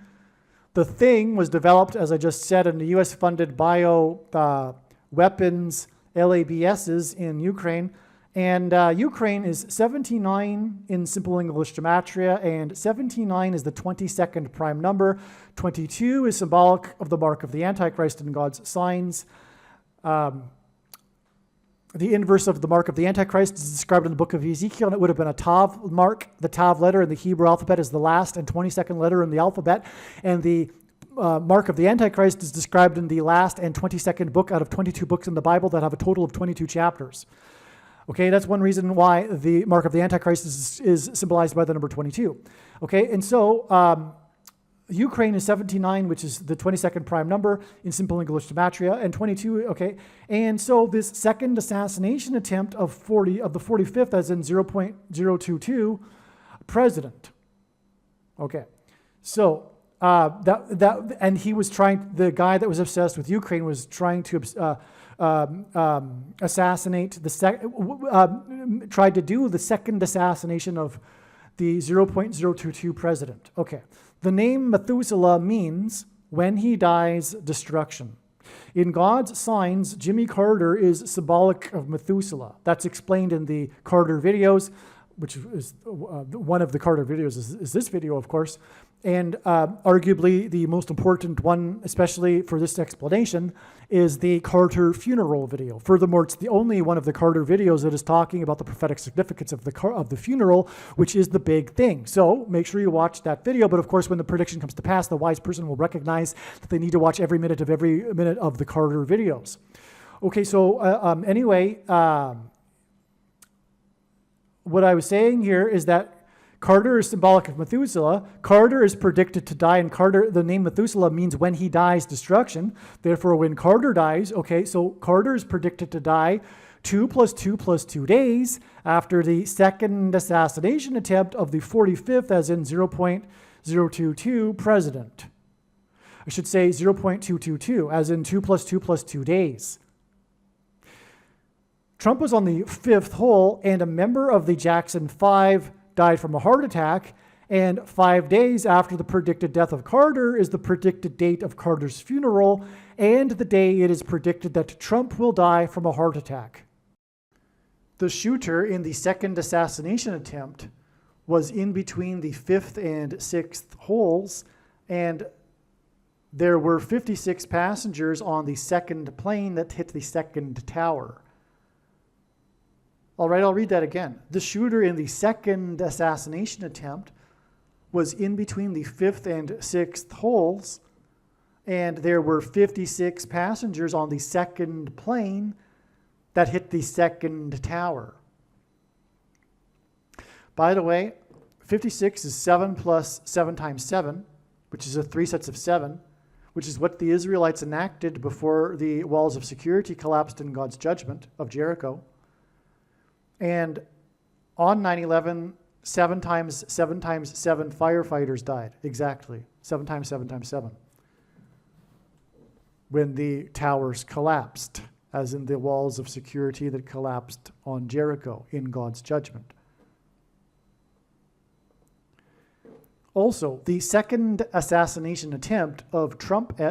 The thing was developed, as I just said, in the U.S.-funded weapons LABSs in Ukraine. And Ukraine is 79 in simple English gematria, and 79 is the 22nd prime number. 22 is symbolic of the mark of the Antichrist in God's signs. The inverse of the mark of the Antichrist is described in the book of Ezekiel, and it would have been a Tav mark. The Tav letter in the Hebrew alphabet is the last and 22nd letter in the alphabet, and the mark of the Antichrist is described in the last and 22nd book out of 22 books in the Bible that have a total of 22 chapters. Okay, that's one reason why the mark of the Antichrist is symbolized by the number 22. Okay, and so Ukraine is 79, which is the 22nd prime number in simple English gematria, and 22, okay. And so this second assassination attempt of the 45th, as in 0.022, president. Okay, so and he was trying, the guy that was obsessed with Ukraine was trying to assassinate tried to do the second assassination of the 0.022 president. Okay. The name Methuselah means when he dies, destruction. In God's signs, Jimmy Carter is symbolic of Methuselah. That's explained in the Carter videos, which is one of the Carter videos is this video, of course. And arguably the most important one, especially for this explanation, is the Carter funeral video. Furthermore, it's the only one of the Carter videos that is talking about the prophetic significance of the funeral, which is the big thing. So make sure you watch that video. But of course, when the prediction comes to pass, the wise person will recognize that they need to watch every minute of the Carter videos. Okay, so anyway, what I was saying here is that Carter is symbolic of Methuselah. Carter is predicted to die, and the name Methuselah means when he dies, destruction. Therefore, when Carter dies, okay, so Carter is predicted to die 2 + 2 + 2 days after the second assassination attempt of the 45th, as in 0.022 president. I should say 0.222, as in 2 + 2 + 2 days. Trump was on the 5th hole, and a member of the Jackson 5 died from a heart attack, and 5 days after the predicted death of Carter is the predicted date of Carter's funeral, and the day it is predicted that Trump will die from a heart attack. The shooter in the second assassination attempt was in between the 5th and 6th holes, and there were 56 passengers on the second plane that hit the second tower. All right, I'll read that again. The shooter in the second assassination attempt was in between the 5th and 6th holes, and there were 56 passengers on the second plane that hit the second tower. By the way, 56 is 7 + 7 × 7, which is 3 sets of 7, which is what the Israelites enacted before the walls of security collapsed in God's judgment of Jericho. And on 9/11, 7 × 7 × 7 firefighters died. Exactly. 7 × 7 × 7. When the towers collapsed, as in the walls of security that collapsed on Jericho in God's judgment. Also, the second assassination attempt of Trump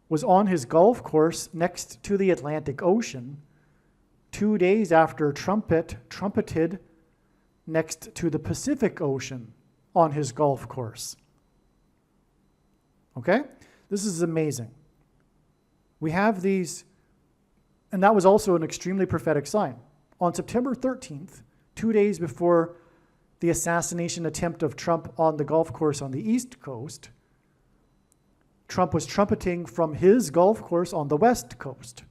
was on his golf course next to the Atlantic Ocean, 2 days after trumpeted next to the Pacific Ocean on his golf course. Okay? This is amazing. We have these, and that was also an extremely prophetic sign. On September 13th, 2 days before the assassination attempt of Trump on the golf course on the East Coast, Trump was trumpeting from his golf course on the West Coast.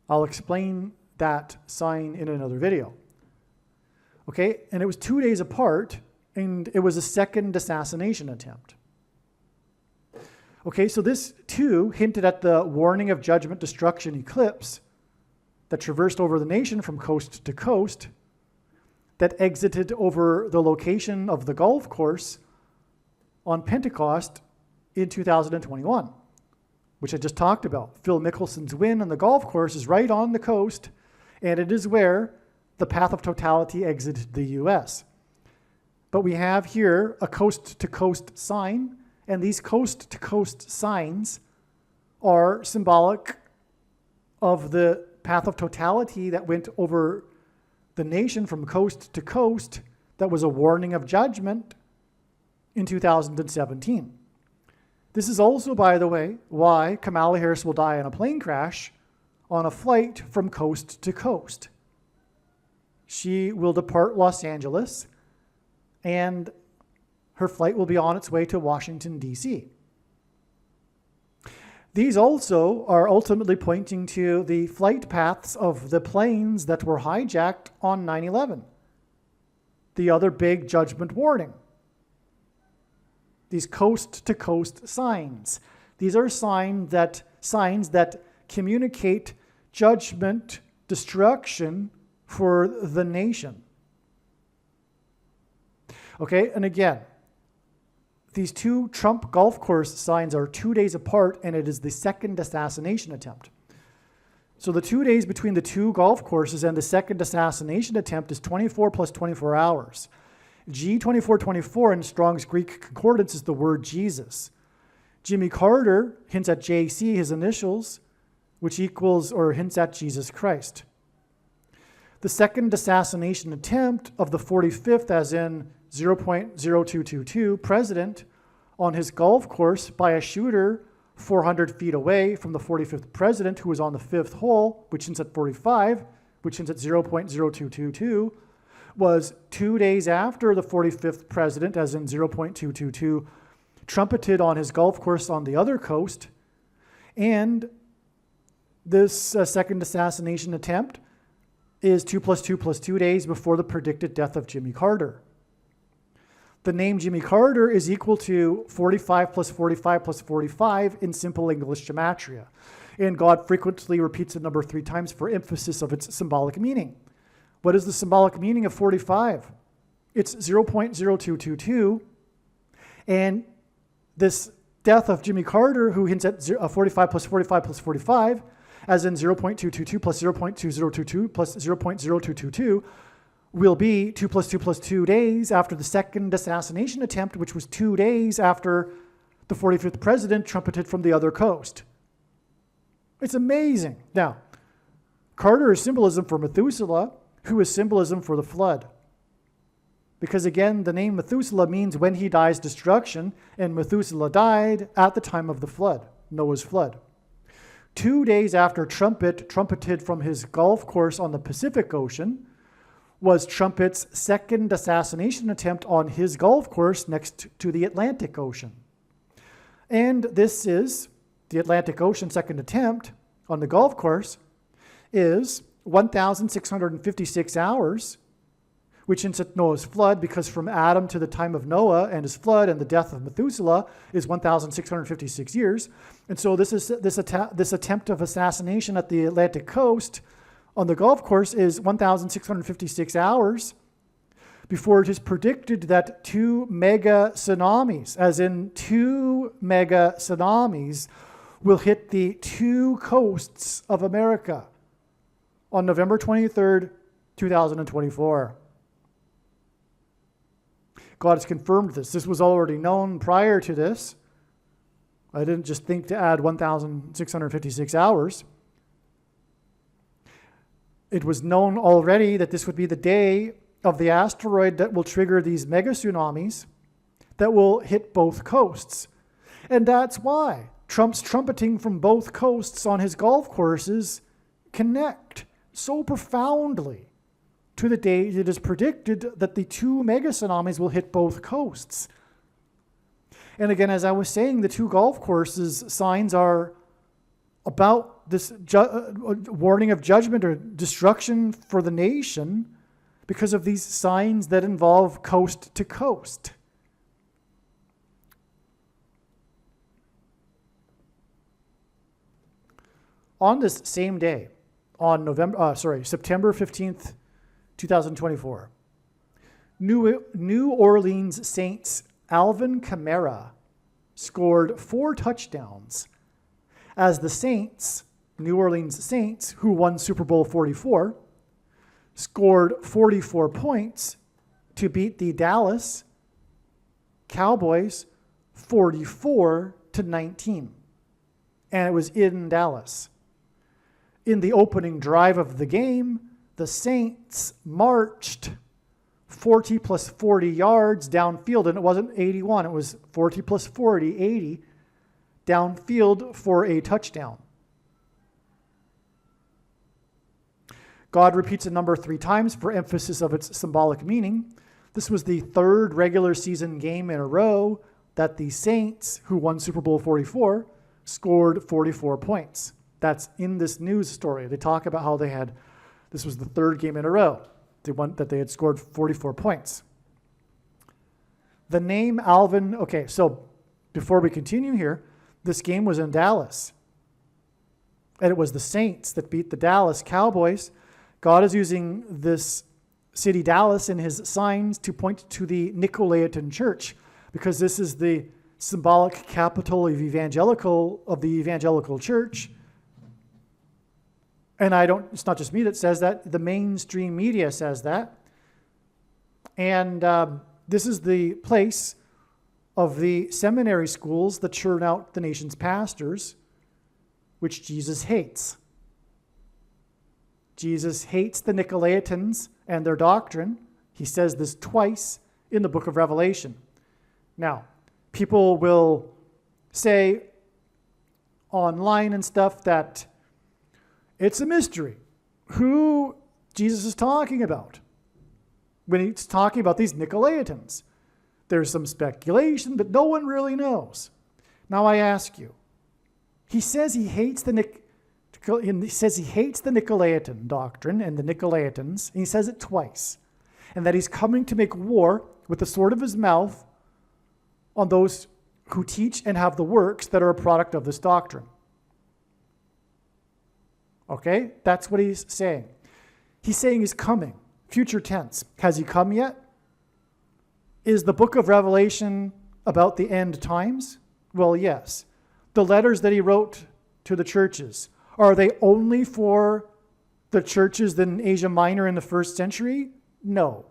I'll explain that sign in another video. Okay, and it was 2 days apart, and it was a second assassination attempt. Okay, so this too hinted at the warning of judgment, destruction, eclipse that traversed over the nation from coast to coast, that exited over the location of the golf course on Pentecost in 2021, which I just talked about. Phil Mickelson's win on the golf course is right on the coast, and it is where the path of totality exited the US. But we have here a coast-to-coast sign, and these coast-to-coast signs are symbolic of the path of totality that went over the nation from coast to coast, that was a warning of judgment in 2017. This is also, by the way, why Kamala Harris will die in a plane crash on a flight from coast to coast. She will depart Los Angeles, and her flight will be on its way to Washington, D.C. These also are ultimately pointing to the flight paths of the planes that were hijacked on 9/11. The other big judgment warning. These coast-to-coast signs. These are signs that communicate judgment, destruction for the nation. Okay, and again, these two Trump golf course signs are 2 days apart, and it is the second assassination attempt. So the 2 days between the two golf courses and the second assassination attempt is 24 plus 24 hours. G2424 in Strong's Greek Concordance is the word Jesus. Jimmy Carter hints at JC, his initials, which equals or hints at Jesus Christ. The second assassination attempt of the 45th, as in 0.0222, president on his golf course by a shooter 400 feet away from the 45th president, who was on the fifth hole, which hints at 45, which hints at 0.0222, was 2 days after the 45th president, as in 0.222, trumpeted on his golf course on the other coast. And this second assassination attempt is 2 plus 2 plus 2 days before the predicted death of Jimmy Carter. The name Jimmy Carter is equal to 45 plus 45 plus 45 in simple English gematria. And God frequently repeats the number 3 times for emphasis of its symbolic meaning. What is the symbolic meaning of 45? It's 0.0222. And this death of Jimmy Carter, who hints at 45 plus 45 plus 45, as in 0.222 plus 0.2022 plus 0.0222, will be 2 plus 2 plus 2 days after the second assassination attempt, which was 2 days after the 45th president trumpeted from the other coast. It's amazing. Now, Carter is symbolism for Methuselah, who is symbolism for the flood. Because again, the name Methuselah means when he dies, destruction, and Methuselah died at the time of the flood, Noah's flood. 2 days after trumpeted from his golf course on the Pacific Ocean was Trumpet's second assassination attempt on his golf course next to the Atlantic Ocean. And this is the Atlantic Ocean second attempt on the golf course is 1,656 hours, which hints at Noah's flood, because from Adam to the time of Noah and his flood and the death of Methuselah is 1,656 years. And so this attempt of assassination at the Atlantic coast on the golf course is 1,656 hours before it is predicted that 2 mega tsunamis, as in 2 mega tsunamis, will hit the 2 coasts of America on November 23rd, 2024. God has confirmed this. This was already known prior to this. I didn't just think to add 1,656 hours. It was known already that this would be the day of the asteroid that will trigger these mega tsunamis that will hit both coasts. And that's why Trump's trumpeting from both coasts on his golf courses connect so profoundly to the day it is predicted that the two mega tsunamis will hit both coasts. And again, as I was saying, the two golf courses signs are about this warning of judgment or destruction for the nation because of these signs that involve coast to coast. On this same day, on September 15th, 2024, New Orleans Saints Alvin Kamara scored 4 touchdowns as the Saints, New Orleans Saints, who won Super Bowl 44, scored 44 points to beat the Dallas Cowboys 44-19. And it was in Dallas. In the opening drive of the game, the Saints marched 40 plus 40 yards downfield, and it wasn't 81, it was 40 plus 40, 80, downfield for a touchdown. God repeats a number 3 times for emphasis of its symbolic meaning. This was the 3rd regular season game in a row that the Saints, who won Super Bowl 44, scored 44 points. That's in this news story. They talk about how this was the 3rd game in a row that they had scored 44 points. The name Alvin, okay, so before we continue here, this game was in Dallas. And it was the Saints that beat the Dallas Cowboys. God is using this city, Dallas, in his signs to point to the Nicolaitan Church, because this is the symbolic capital of the evangelical church. And it's not just me that says that, the mainstream media says that. And this is the place of the seminary schools that churn out the nation's pastors, which Jesus hates. Jesus hates the Nicolaitans and their doctrine. He says this twice in the book of Revelation. Now, people will say online and stuff that it's a mystery who Jesus is talking about when he's talking about these Nicolaitans. There's some speculation, but no one really knows. Now I ask you, he says he hates the Nicolaitan doctrine and the Nicolaitans, and he says it twice, and that he's coming to make war with the sword of his mouth on those who teach and have the works that are a product of this doctrine. Okay, that's what he's saying. He's saying he's coming, future tense. Has he come yet? Is the book of Revelation about the end times? Well, yes. The letters that he wrote to the churches, are they only for the churches in Asia Minor in the 1st century? No.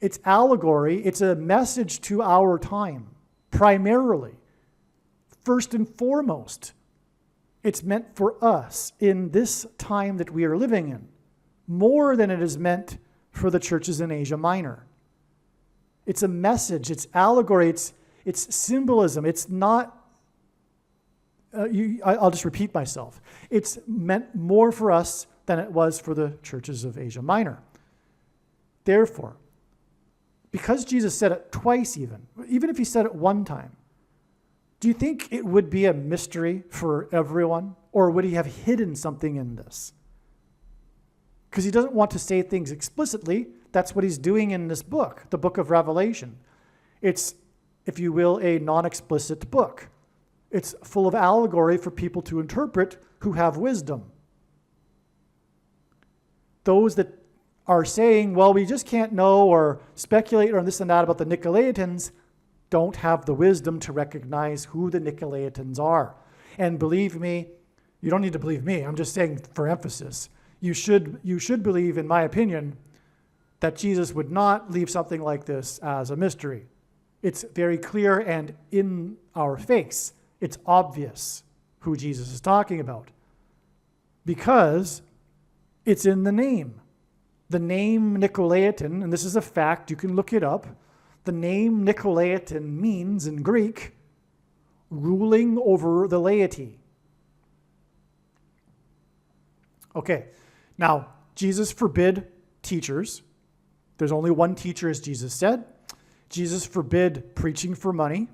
It's allegory. It's a message to our time, primarily. First and foremost, it's meant for us in this time that we are living in, more than it is meant for the churches in Asia Minor. It's a message, it's allegory, it's symbolism. It's not, I'll just repeat myself. It's meant more for us than it was for the churches of Asia Minor. Therefore, because Jesus said it twice even if he said it one time, do you think it would be a mystery for everyone, or would he have hidden something in this? Because he doesn't want to say things explicitly. That's what he's doing in this book, the book of Revelation. It's, if you will, a non-explicit book. It's full of allegory for people to interpret who have wisdom. Those that are saying, well, we just can't know or speculate or this and that about the Nicolaitans, don't have the wisdom to recognize who the Nicolaitans are. And believe me, you don't need to believe me. I'm just saying for emphasis. You should believe, in my opinion, that Jesus would not leave something like this as a mystery. It's very clear and in our face. It's obvious who Jesus is talking about because it's in the name. The name Nicolaitan, and this is a fact, you can look it up. The name Nicolaitan means in Greek, ruling over the laity. Okay, now Jesus forbid teachers. There's only one teacher, as Jesus said. Jesus forbid preaching for money.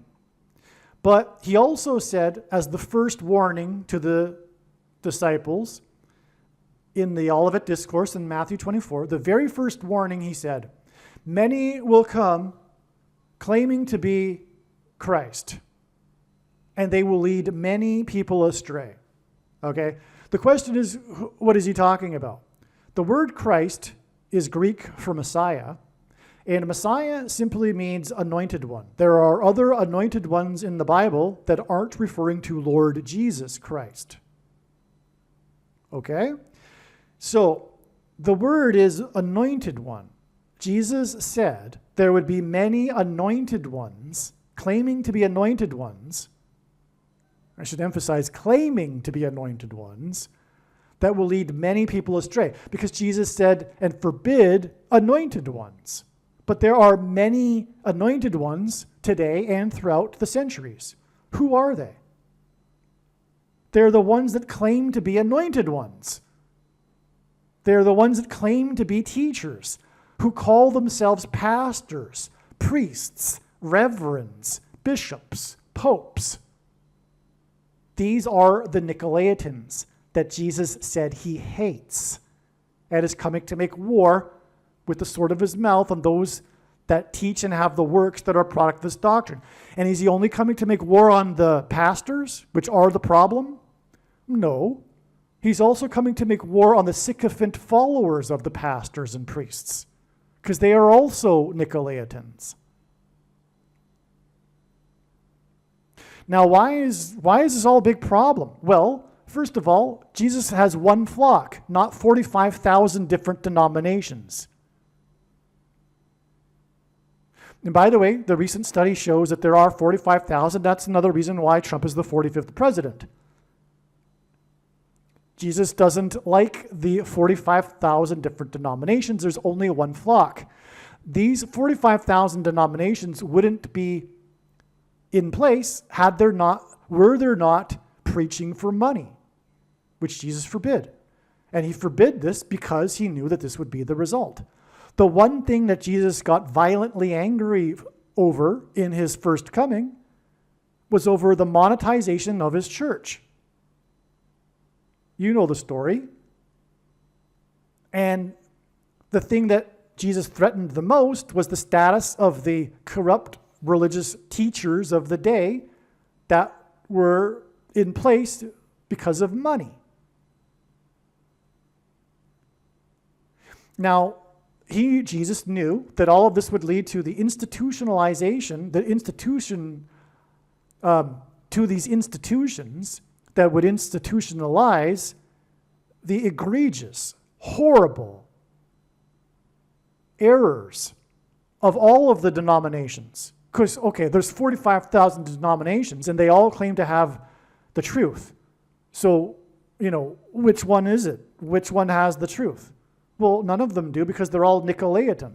But he also said, as the first warning to the disciples in the Olivet Discourse in Matthew 24, the very first warning he said, many will come claiming to be Christ, and they will lead many people astray. Okay? The question is, what is he talking about? The word Christ is Greek for Messiah, and Messiah simply means anointed one. There are other anointed ones in the Bible that aren't referring to Lord Jesus Christ. Okay? So, the word is anointed one. Jesus said there would be many anointed ones, claiming to be anointed ones. I should emphasize claiming to be anointed ones, that will lead many people astray. Because Jesus said, and forbid anointed ones. But there are many anointed ones today and throughout the centuries. Who are they? They're the ones that claim to be anointed ones. They're the ones that claim to be teachers, who call themselves pastors, priests, reverends, bishops, popes. These are the Nicolaitans that Jesus said he hates and is coming to make war with the sword of his mouth on those that teach and have the works that are a product of this doctrine. And is he only coming to make war on the pastors, which are the problem? No. He's also coming to make war on the sycophant followers of the pastors and priests, because they are also Nicolaitans. Now, why is this all a big problem? Well, first of all, Jesus has one flock, not 45,000 different denominations. And by the way, the recent study shows that there are 45,000. That's another reason why Trump is the 45th president. Jesus doesn't like the 45,000 different denominations. There's only one flock. These 45,000 denominations wouldn't be in place were there not preaching for money, which Jesus forbid. And he forbid this because he knew that this would be the result. The one thing that Jesus got violently angry over in his first coming was over the monetization of his church. You know the story. And the thing that Jesus threatened the most was the status of the corrupt religious teachers of the day that were in place because of money. Now, Jesus knew that all of this would lead to the institutionalization, to these institutions that would institutionalize the egregious, horrible errors of all of the denominations. Because, okay, there's 45,000 denominations, and they all claim to have the truth. So, which one is it? Which one has the truth? Well, none of them do, because they're all Nicolaitan.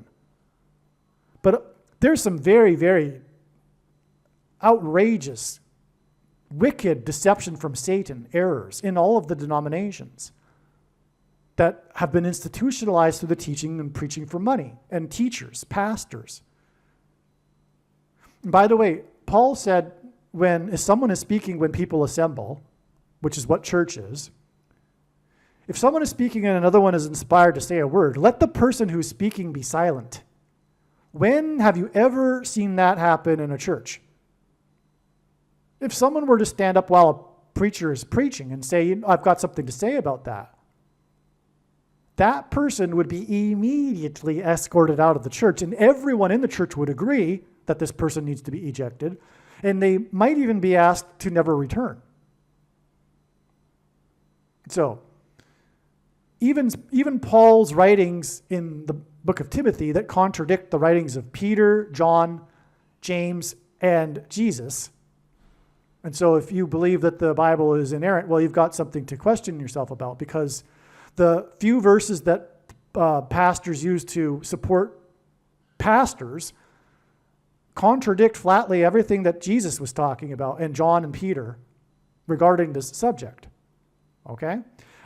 But there's some very, very outrageous, wicked deception from Satan, errors in all of the denominations that have been institutionalized through the teaching and preaching for money, and teachers, pastors. And by the way, Paul said, if someone is speaking when people assemble, which is what church is, if someone is speaking and another one is inspired to say a word, let the person who's speaking be silent. When have you ever seen that happen in a church? If someone were to stand up while a preacher is preaching and say, I've got something to say about that, that person would be immediately escorted out of the church, and everyone in the church would agree that this person needs to be ejected, and they might even be asked to never return. So, even Paul's writings in the book of Timothy that contradict the writings of Peter, John, James, and Jesus. And so if you believe that the Bible is inerrant, well, you've got something to question yourself about, because the few verses that pastors use to support pastors contradict flatly everything that Jesus was talking about, and John and Peter, regarding this subject. Okay?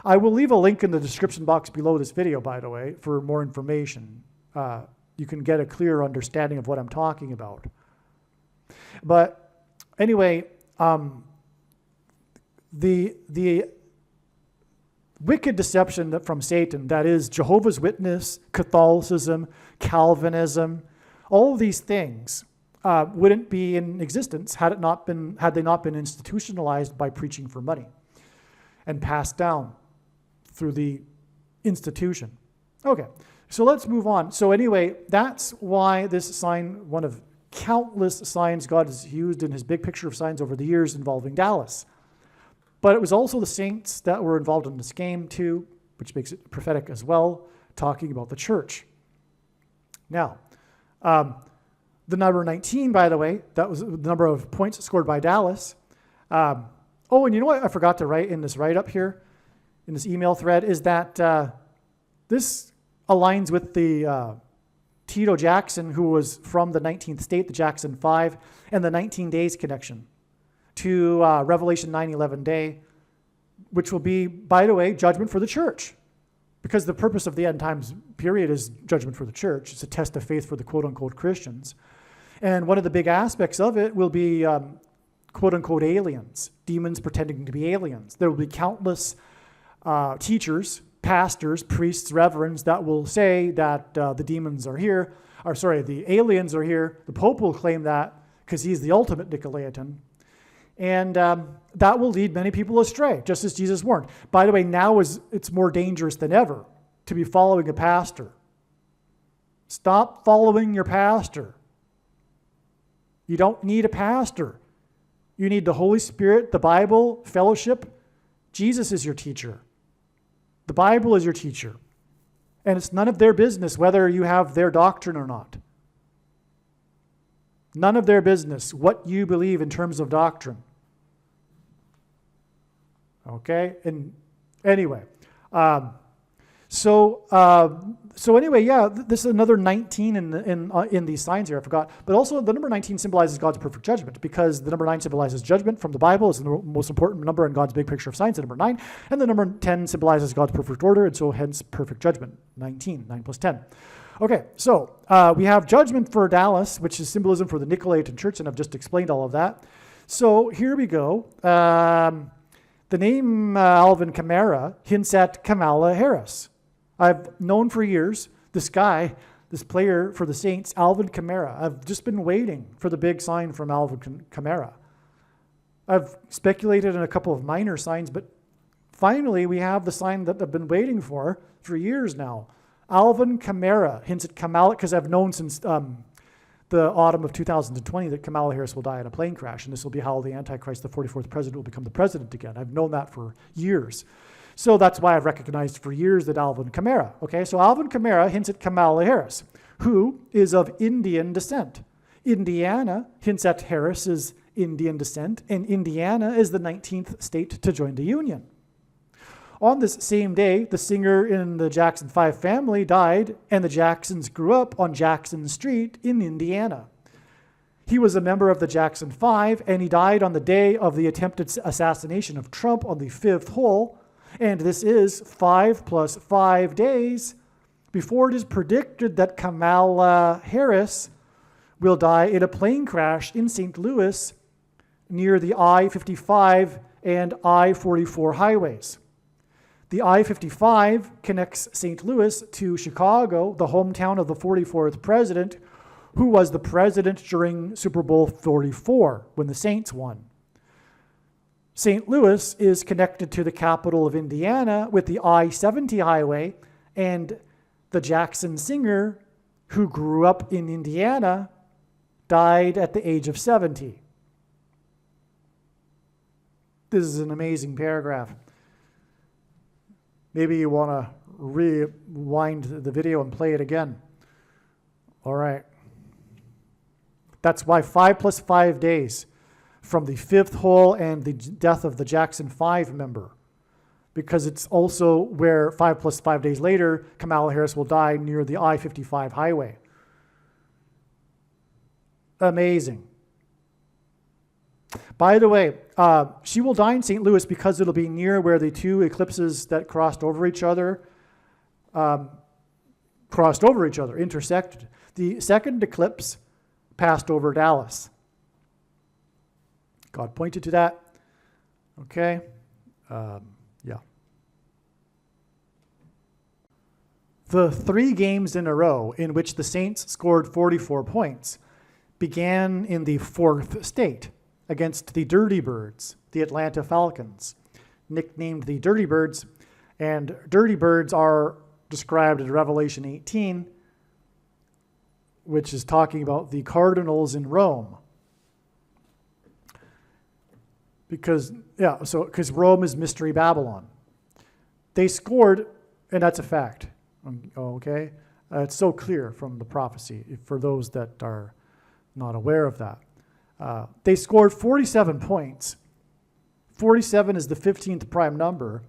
I will leave a link in the description box below this video, by the way, for more information. You can get a clearer understanding of what I'm talking about. But anyway, the wicked deception that from Satan, that is Jehovah's Witness, Catholicism, Calvinism, all of these things wouldn't be in existence had they not been institutionalized by preaching for money and passed down through the institution. Okay, so let's move on. So anyway, that's why this sign, one of countless signs God has used in his big picture of signs over the years involving Dallas. But it was also the saints that were involved in this game too, which makes it prophetic as well, talking about the church. Now, the number 19, by the way, that was the number of points scored by Dallas. Oh, and you know what I forgot to write in this write-up here, in this email thread, is that this aligns with the Tito Jackson, who was from the 19th state, the Jackson 5, and the 19 days connection to Revelation 9:11 day, which will be, by the way, judgment for the church. Because the purpose of the end times period is judgment for the church. It's a test of faith for the quote-unquote Christians. And one of the big aspects of it will be quote-unquote aliens, demons pretending to be aliens. There will be countless teachers, pastors, priests, reverends that will say that the demons are here, or sorry, the aliens are here. The Pope will claim that because he's the ultimate Nicolaitan. And that will lead many people astray, just as Jesus warned. By the way, now it's more dangerous than ever to be following a pastor. Stop following your pastor. You don't need a pastor. You need the Holy Spirit, the Bible, fellowship. Jesus is your teacher. The Bible is your teacher. And it's none of their business whether you have their doctrine or not. None of their business what you believe in terms of doctrine. Okay? And anyway, so anyway, yeah, this is another 19 in these signs here. I forgot, but also the number 19 symbolizes God's perfect judgment, because the number 9 symbolizes judgment from the Bible. Is the most important number in God's big picture of signs, the number 9, and the number 10 symbolizes God's perfect order, and so hence perfect judgment. 19, 9 plus 10. Okay, so we have judgment for Dallas, which is symbolism for the Nicolaitan Church, and I've just explained all of that. So here we go. The name Alvin Kamara hints at Kamala Harris. I've known for years this guy, this player for the Saints, Alvin Kamara. I've just been waiting for the big sign from Alvin Kamara. I've speculated in a couple of minor signs, but finally we have the sign that I've been waiting for years now. Alvin Kamara hints at Kamala, because I've known since the autumn of 2020 that Kamala Harris will die in a plane crash, and this will be how the Antichrist, the 44th president, will become the president again. I've known that for years. So that's why I've recognized for years that Alvin Kamara. Okay, so Alvin Kamara hints at Kamala Harris, who is of Indian descent. Indiana hints at Harris's Indian descent, and Indiana is the 19th state to join the Union. On this same day, the singer in the Jackson 5 family died, and the Jacksons grew up on Jackson Street in Indiana. He was a member of the Jackson 5, and he died on the day of the attempted assassination of Trump on the 5th hole, and this is 5 plus 5 days before it is predicted that Kamala Harris will die in a plane crash in St. Louis near the I-55 and I-44 highways. The I-55 connects St. Louis to Chicago, the hometown of the 44th president, who was the president during Super Bowl 44 when the Saints won. St. Louis is connected to the capital of Indiana with the I-70 highway, and the Jackson singer, who grew up in Indiana, died at the age of 70. This is an amazing paragraph. Maybe you want to rewind the video and play it again. All right. That's why 5 plus 5 days from the 5th hole and the death of the Jackson 5 member. Because it's also where 5 plus 5 days later, Kamala Harris will die near the I-55 highway. Amazing. By the way, she will die in St. Louis because it'll be near where the two eclipses that crossed over each other, intersected. The second eclipse passed over Dallas. God pointed to that. Okay. Yeah. The 3 games in a row in which the Saints scored 44 points began in the 4th state against the Dirty Birds, the Atlanta Falcons, nicknamed the Dirty Birds. And Dirty Birds are described in Revelation 18, which is talking about the Cardinals in Rome. Because Rome is Mystery Babylon. They scored, and that's a fact. Okay? It's so clear from the prophecy for those that are not aware of that. They scored 47 points. 47 is the 15th prime number.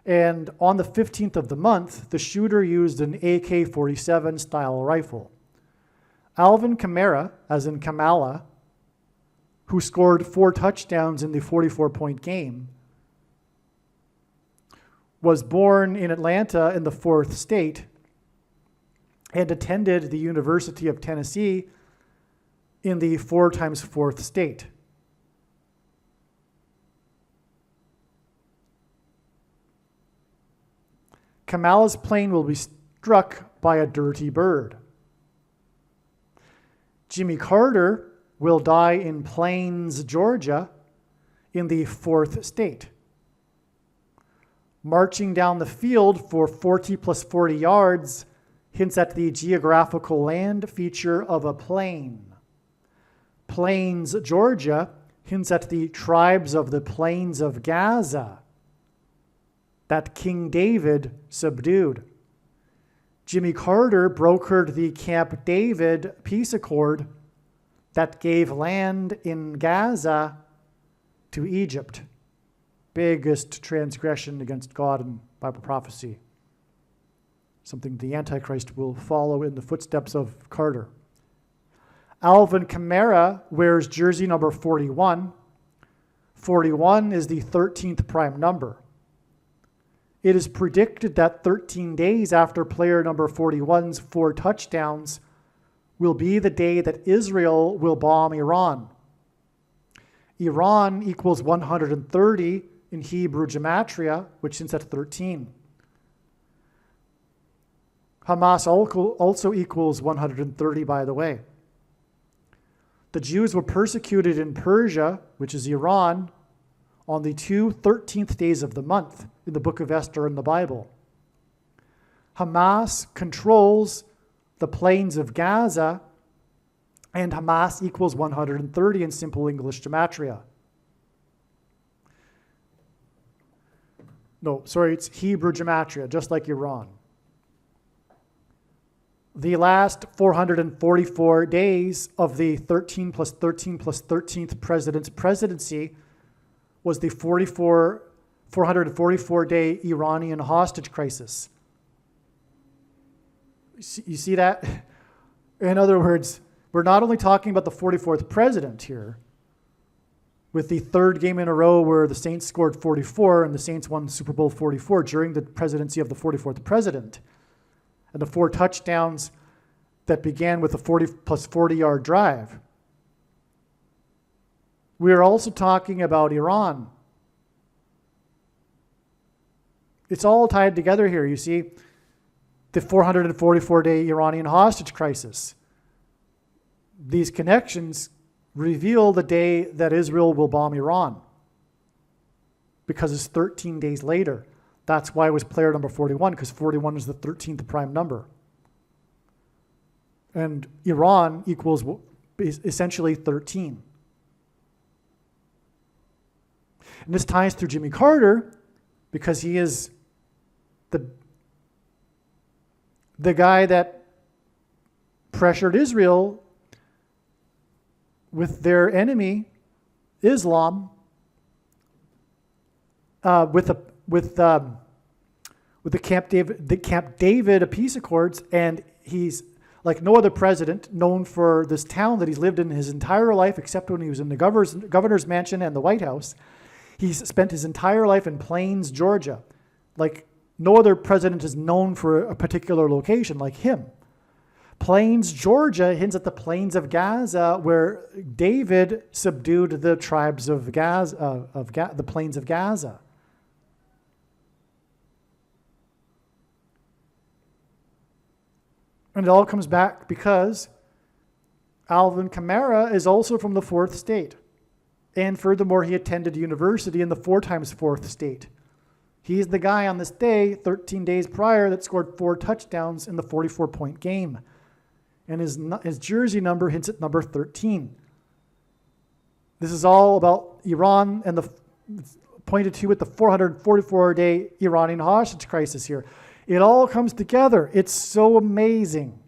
And on the 15th of the month, the shooter used an AK-47 style rifle. Alvin Kamara, as in Kamala, who scored 4 touchdowns in the 44-point game, was born in Atlanta in the 4th state and attended the University of Tennessee in the 4 times 4th state. Kamala's plane will be struck by a dirty bird. Jimmy Carter will die in Plains, Georgia, in the 4th state. Marching down the field for 40 plus 40 yards hints at the geographical land feature of a plain. Plains, Georgia, hints at the tribes of the plains of Gaza that King David subdued. Jimmy Carter brokered the Camp David peace accord that gave land in Gaza to Egypt. Biggest transgression against God in Bible prophecy. Something the Antichrist will follow in the footsteps of Carter. Alvin Kamara wears jersey number 41. 41 is the 13th prime number. It is predicted that 13 days after player number 41's 4 touchdowns will be the day that Israel will bomb Iran. Iran equals 130 in Hebrew gematria, which hints at 13. Hamas also equals 130, by the way. The Jews were persecuted in Persia, which is Iran, on the 2 13th days of the month in the book of Esther in the Bible. Hamas controls the plains of Gaza, and Hamas equals 130 in simple English gematria. No, sorry, it's Hebrew gematria, just like Iran. The last 444 days of the 13 plus 13 plus 13th president's presidency was the 444-day Iranian hostage crisis. You see that? In other words, we're not only talking about the 44th president here, with the 3rd game in a row where the Saints scored 44 and the Saints won Super Bowl 44 during the presidency of the 44th president, and the 4 touchdowns that began with a 40 plus 40-yard drive. We are also talking about Iran. It's all tied together here, you see. The 444-day Iranian hostage crisis. These connections reveal the day that Israel will bomb Iran, because it's 13 days later. That's why it was player number 41, because 41 is the 13th prime number. And Iran equals essentially 13. And this ties through Jimmy Carter, because he is the guy that pressured Israel with their enemy, Islam, with the Camp David peace accords, and he's like no other president, known for this town that he's lived in his entire life, except when he was in the governor's mansion and the White House. He's spent his entire life in Plains, Georgia. Like no other president is known for a particular location like him. Plains, Georgia hints at the plains of Gaza, where David subdued the tribes of Gaza, the plains of Gaza. And it all comes back because Alvin Kamara is also from the fourth state. And furthermore, he attended university in the 4 times fourth state. He's the guy on this day, 13 days prior, that scored 4 touchdowns in the 44-point game. And his jersey number hints at number 13. This is all about Iran and pointed to with the 444-day Iranian hostage crisis here. It all comes together. It's so amazing.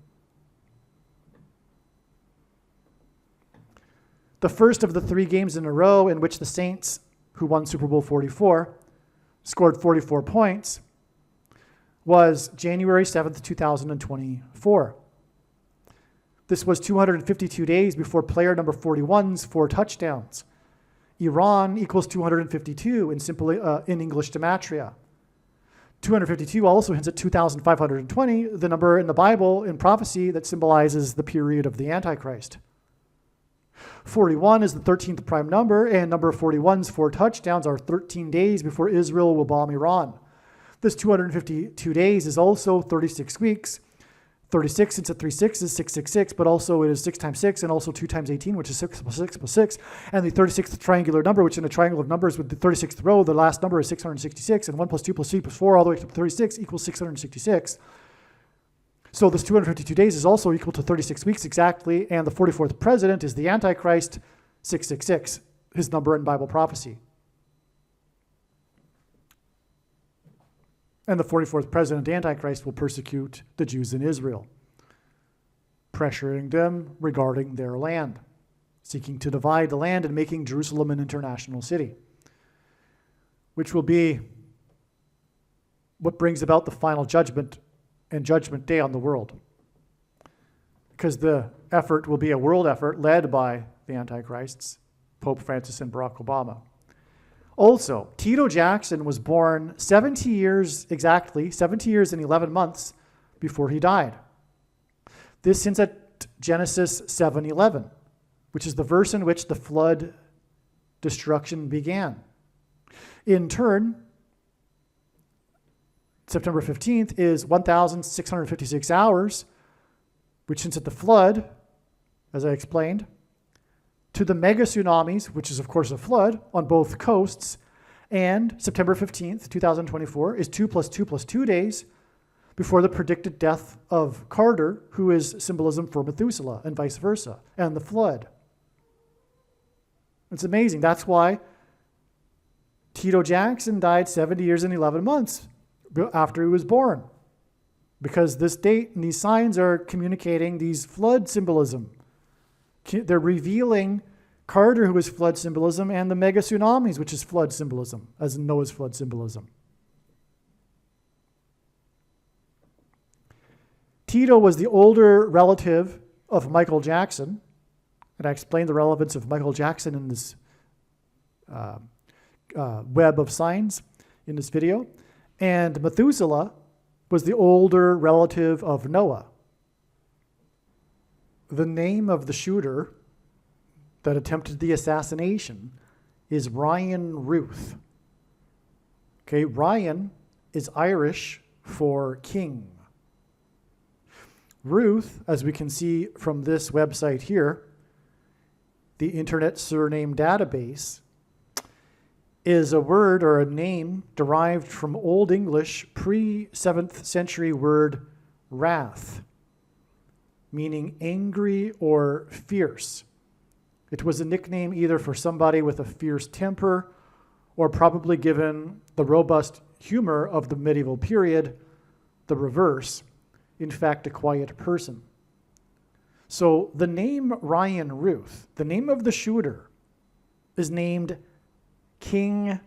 The first of the 3 games in a row in which the Saints, who won Super Bowl 44, scored 44 points was January 7th, 2024. This was 252 days before player number 41's 4 touchdowns. Iran equals 252 in English gematria. 252 also hints at 2,520, the number in the Bible in prophecy that symbolizes the period of the Antichrist. 41 is the 13th prime number, and number 41's 4 touchdowns are 13 days before Israel will bomb Iran. This 252 days is also 36 weeks. 36, since at 3 6 is 666, but also it is 6 times 6 and also 2 times 18, which is 6 plus 6 plus 6. And the 36th triangular number, which in a triangle of numbers with the 36th row, the last number is 666, and 1 plus 2 plus 3 plus 4 all the way to 36 equals 666. So this 252 days is also equal to 36 weeks exactly, and the 44th president is the Antichrist, 666, his number in Bible prophecy. And the 44th president, Antichrist, will persecute the Jews in Israel, pressuring them regarding their land, seeking to divide the land and making Jerusalem an international city, which will be what brings about the final judgment and judgment day on the world. Because the effort will be a world effort led by the Antichrists, Pope Francis and Barack Obama. Also, Tito Jackson was born 70 years and 11 months before he died. This hints at Genesis 7:11, which is the verse in which the flood destruction began. In turn, September 15th is 1,656 hours, which hints at the flood, as I explained, to the mega tsunamis, which is of course a flood, on both coasts. And September 15th, 2024 is 2 plus 2 plus 2 days before the predicted death of Carter, who is symbolism for Methuselah, and vice versa, and the flood. It's amazing. That's why Tito Jackson died 70 years and 11 months after he was born, because this date and these signs are communicating these flood symbolism. They're revealing Carter, who is flood symbolism, and the mega tsunamis, which is flood symbolism, as in Noah's flood symbolism. Tito was the older relative of Michael Jackson, and I explained the relevance of Michael Jackson in this web of signs in this video. And Methuselah was the older relative of Noah. The name of the shooter that attempted the assassination is Ryan Ruth. Okay, Ryan is Irish for king. Ruth, as we can see from this website here, the Internet Surname Database, is a word or a name derived from Old English pre-7th century word wrath, meaning angry or fierce. It was a nickname either for somebody with a fierce temper or probably given the robust humor of the medieval period, the reverse, in fact, a quiet person. So the name Ryan Ruth, the name of the shooter, is named King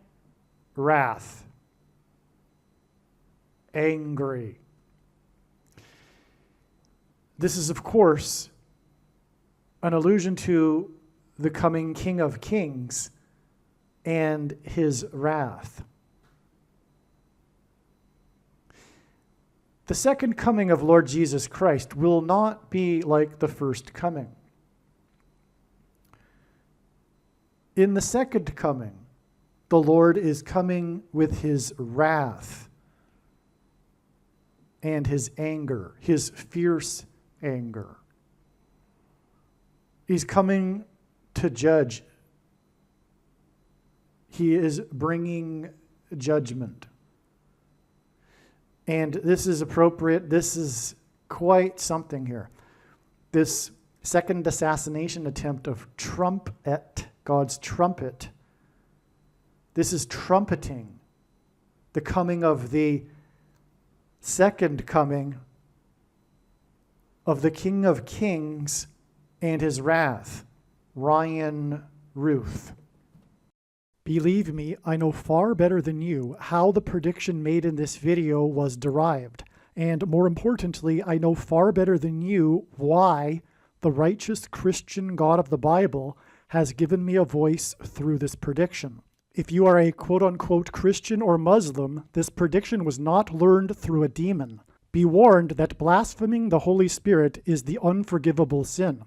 Wrath, angry. This is, of course, an allusion to the coming King of Kings and his wrath. The second coming of Lord Jesus Christ will not be like the first coming. In the second coming, the Lord is coming with his wrath and his anger, his fierce anger. He's coming to judge. He is bringing judgment. And this is appropriate. This is quite something here. This second assassination attempt of Trump at God's trumpet. This is trumpeting the coming of the second coming of the King of Kings and his wrath, Ryan Ruth. Believe me, I know far better than you how the prediction made in this video was derived. And more importantly, I know far better than you why the righteous Christian God of the Bible has given me a voice through this prediction. If you are a quote-unquote Christian or Muslim, this prediction was not learned through a demon. Be warned that blaspheming the Holy Spirit is the unforgivable sin.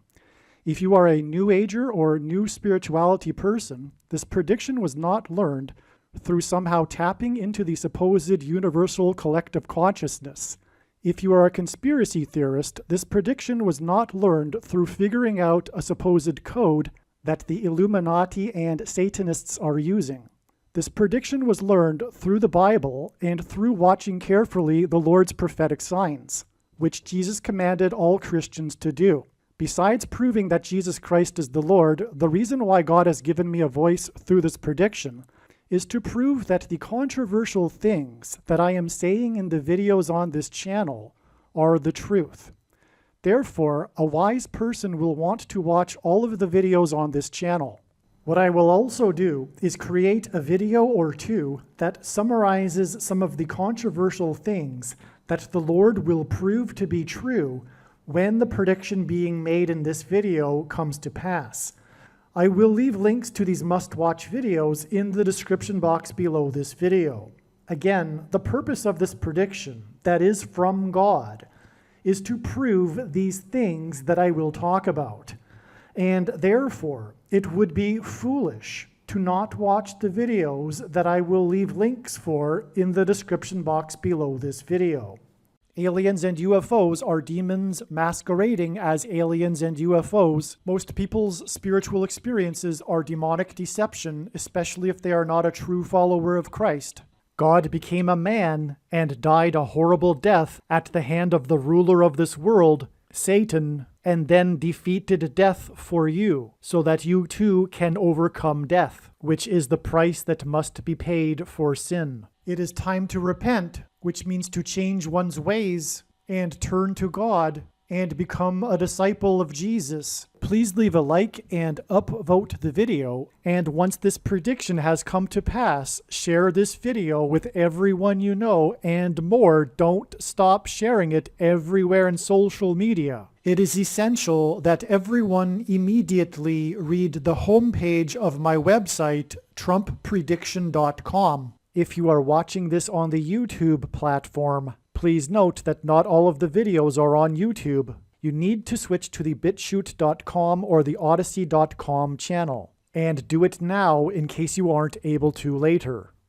If you are a New Ager or New Spirituality person, this prediction was not learned through somehow tapping into the supposed universal collective consciousness. If you are a conspiracy theorist, this prediction was not learned through figuring out a supposed code that the Illuminati and Satanists are using. This prediction was learned through the Bible and through watching carefully the Lord's prophetic signs, which Jesus commanded all Christians to do. Besides proving that Jesus Christ is the Lord, the reason why God has given me a voice through this prediction is to prove that the controversial things that I am saying in the videos on this channel are the truth. Therefore, a wise person will want to watch all of the videos on this channel. What I will also do is create a video or two that summarizes some of the controversial things that the Lord will prove to be true when the prediction being made in this video comes to pass. I will leave links to these must-watch videos in the description box below this video. Again, the purpose of this prediction, that is from God, is to prove these things that I will talk about. And therefore, it would be foolish to not watch the videos that I will leave links for in the description box below this video. Aliens and UFOs are demons masquerading as aliens and UFOs. Most people's spiritual experiences are demonic deception, especially if they are not a true follower of Christ. God became a man and died a horrible death at the hand of the ruler of this world, Satan, and then defeated death for you, so that you too can overcome death, which is the price that must be paid for sin. It is time to repent, which means to change one's ways and turn to God and become a disciple of Jesus. Please leave a like and upvote the video, and once this prediction has come to pass, share this video with everyone you know, and more, don't stop sharing it everywhere in social media. It is essential that everyone immediately read the homepage of my website, TrumpPrediction.com. If you are watching this on the YouTube platform, please note that not all of the videos are on YouTube. You need to switch to the BitChute.com or the Odyssey.com channel. And do it now in case you aren't able to later.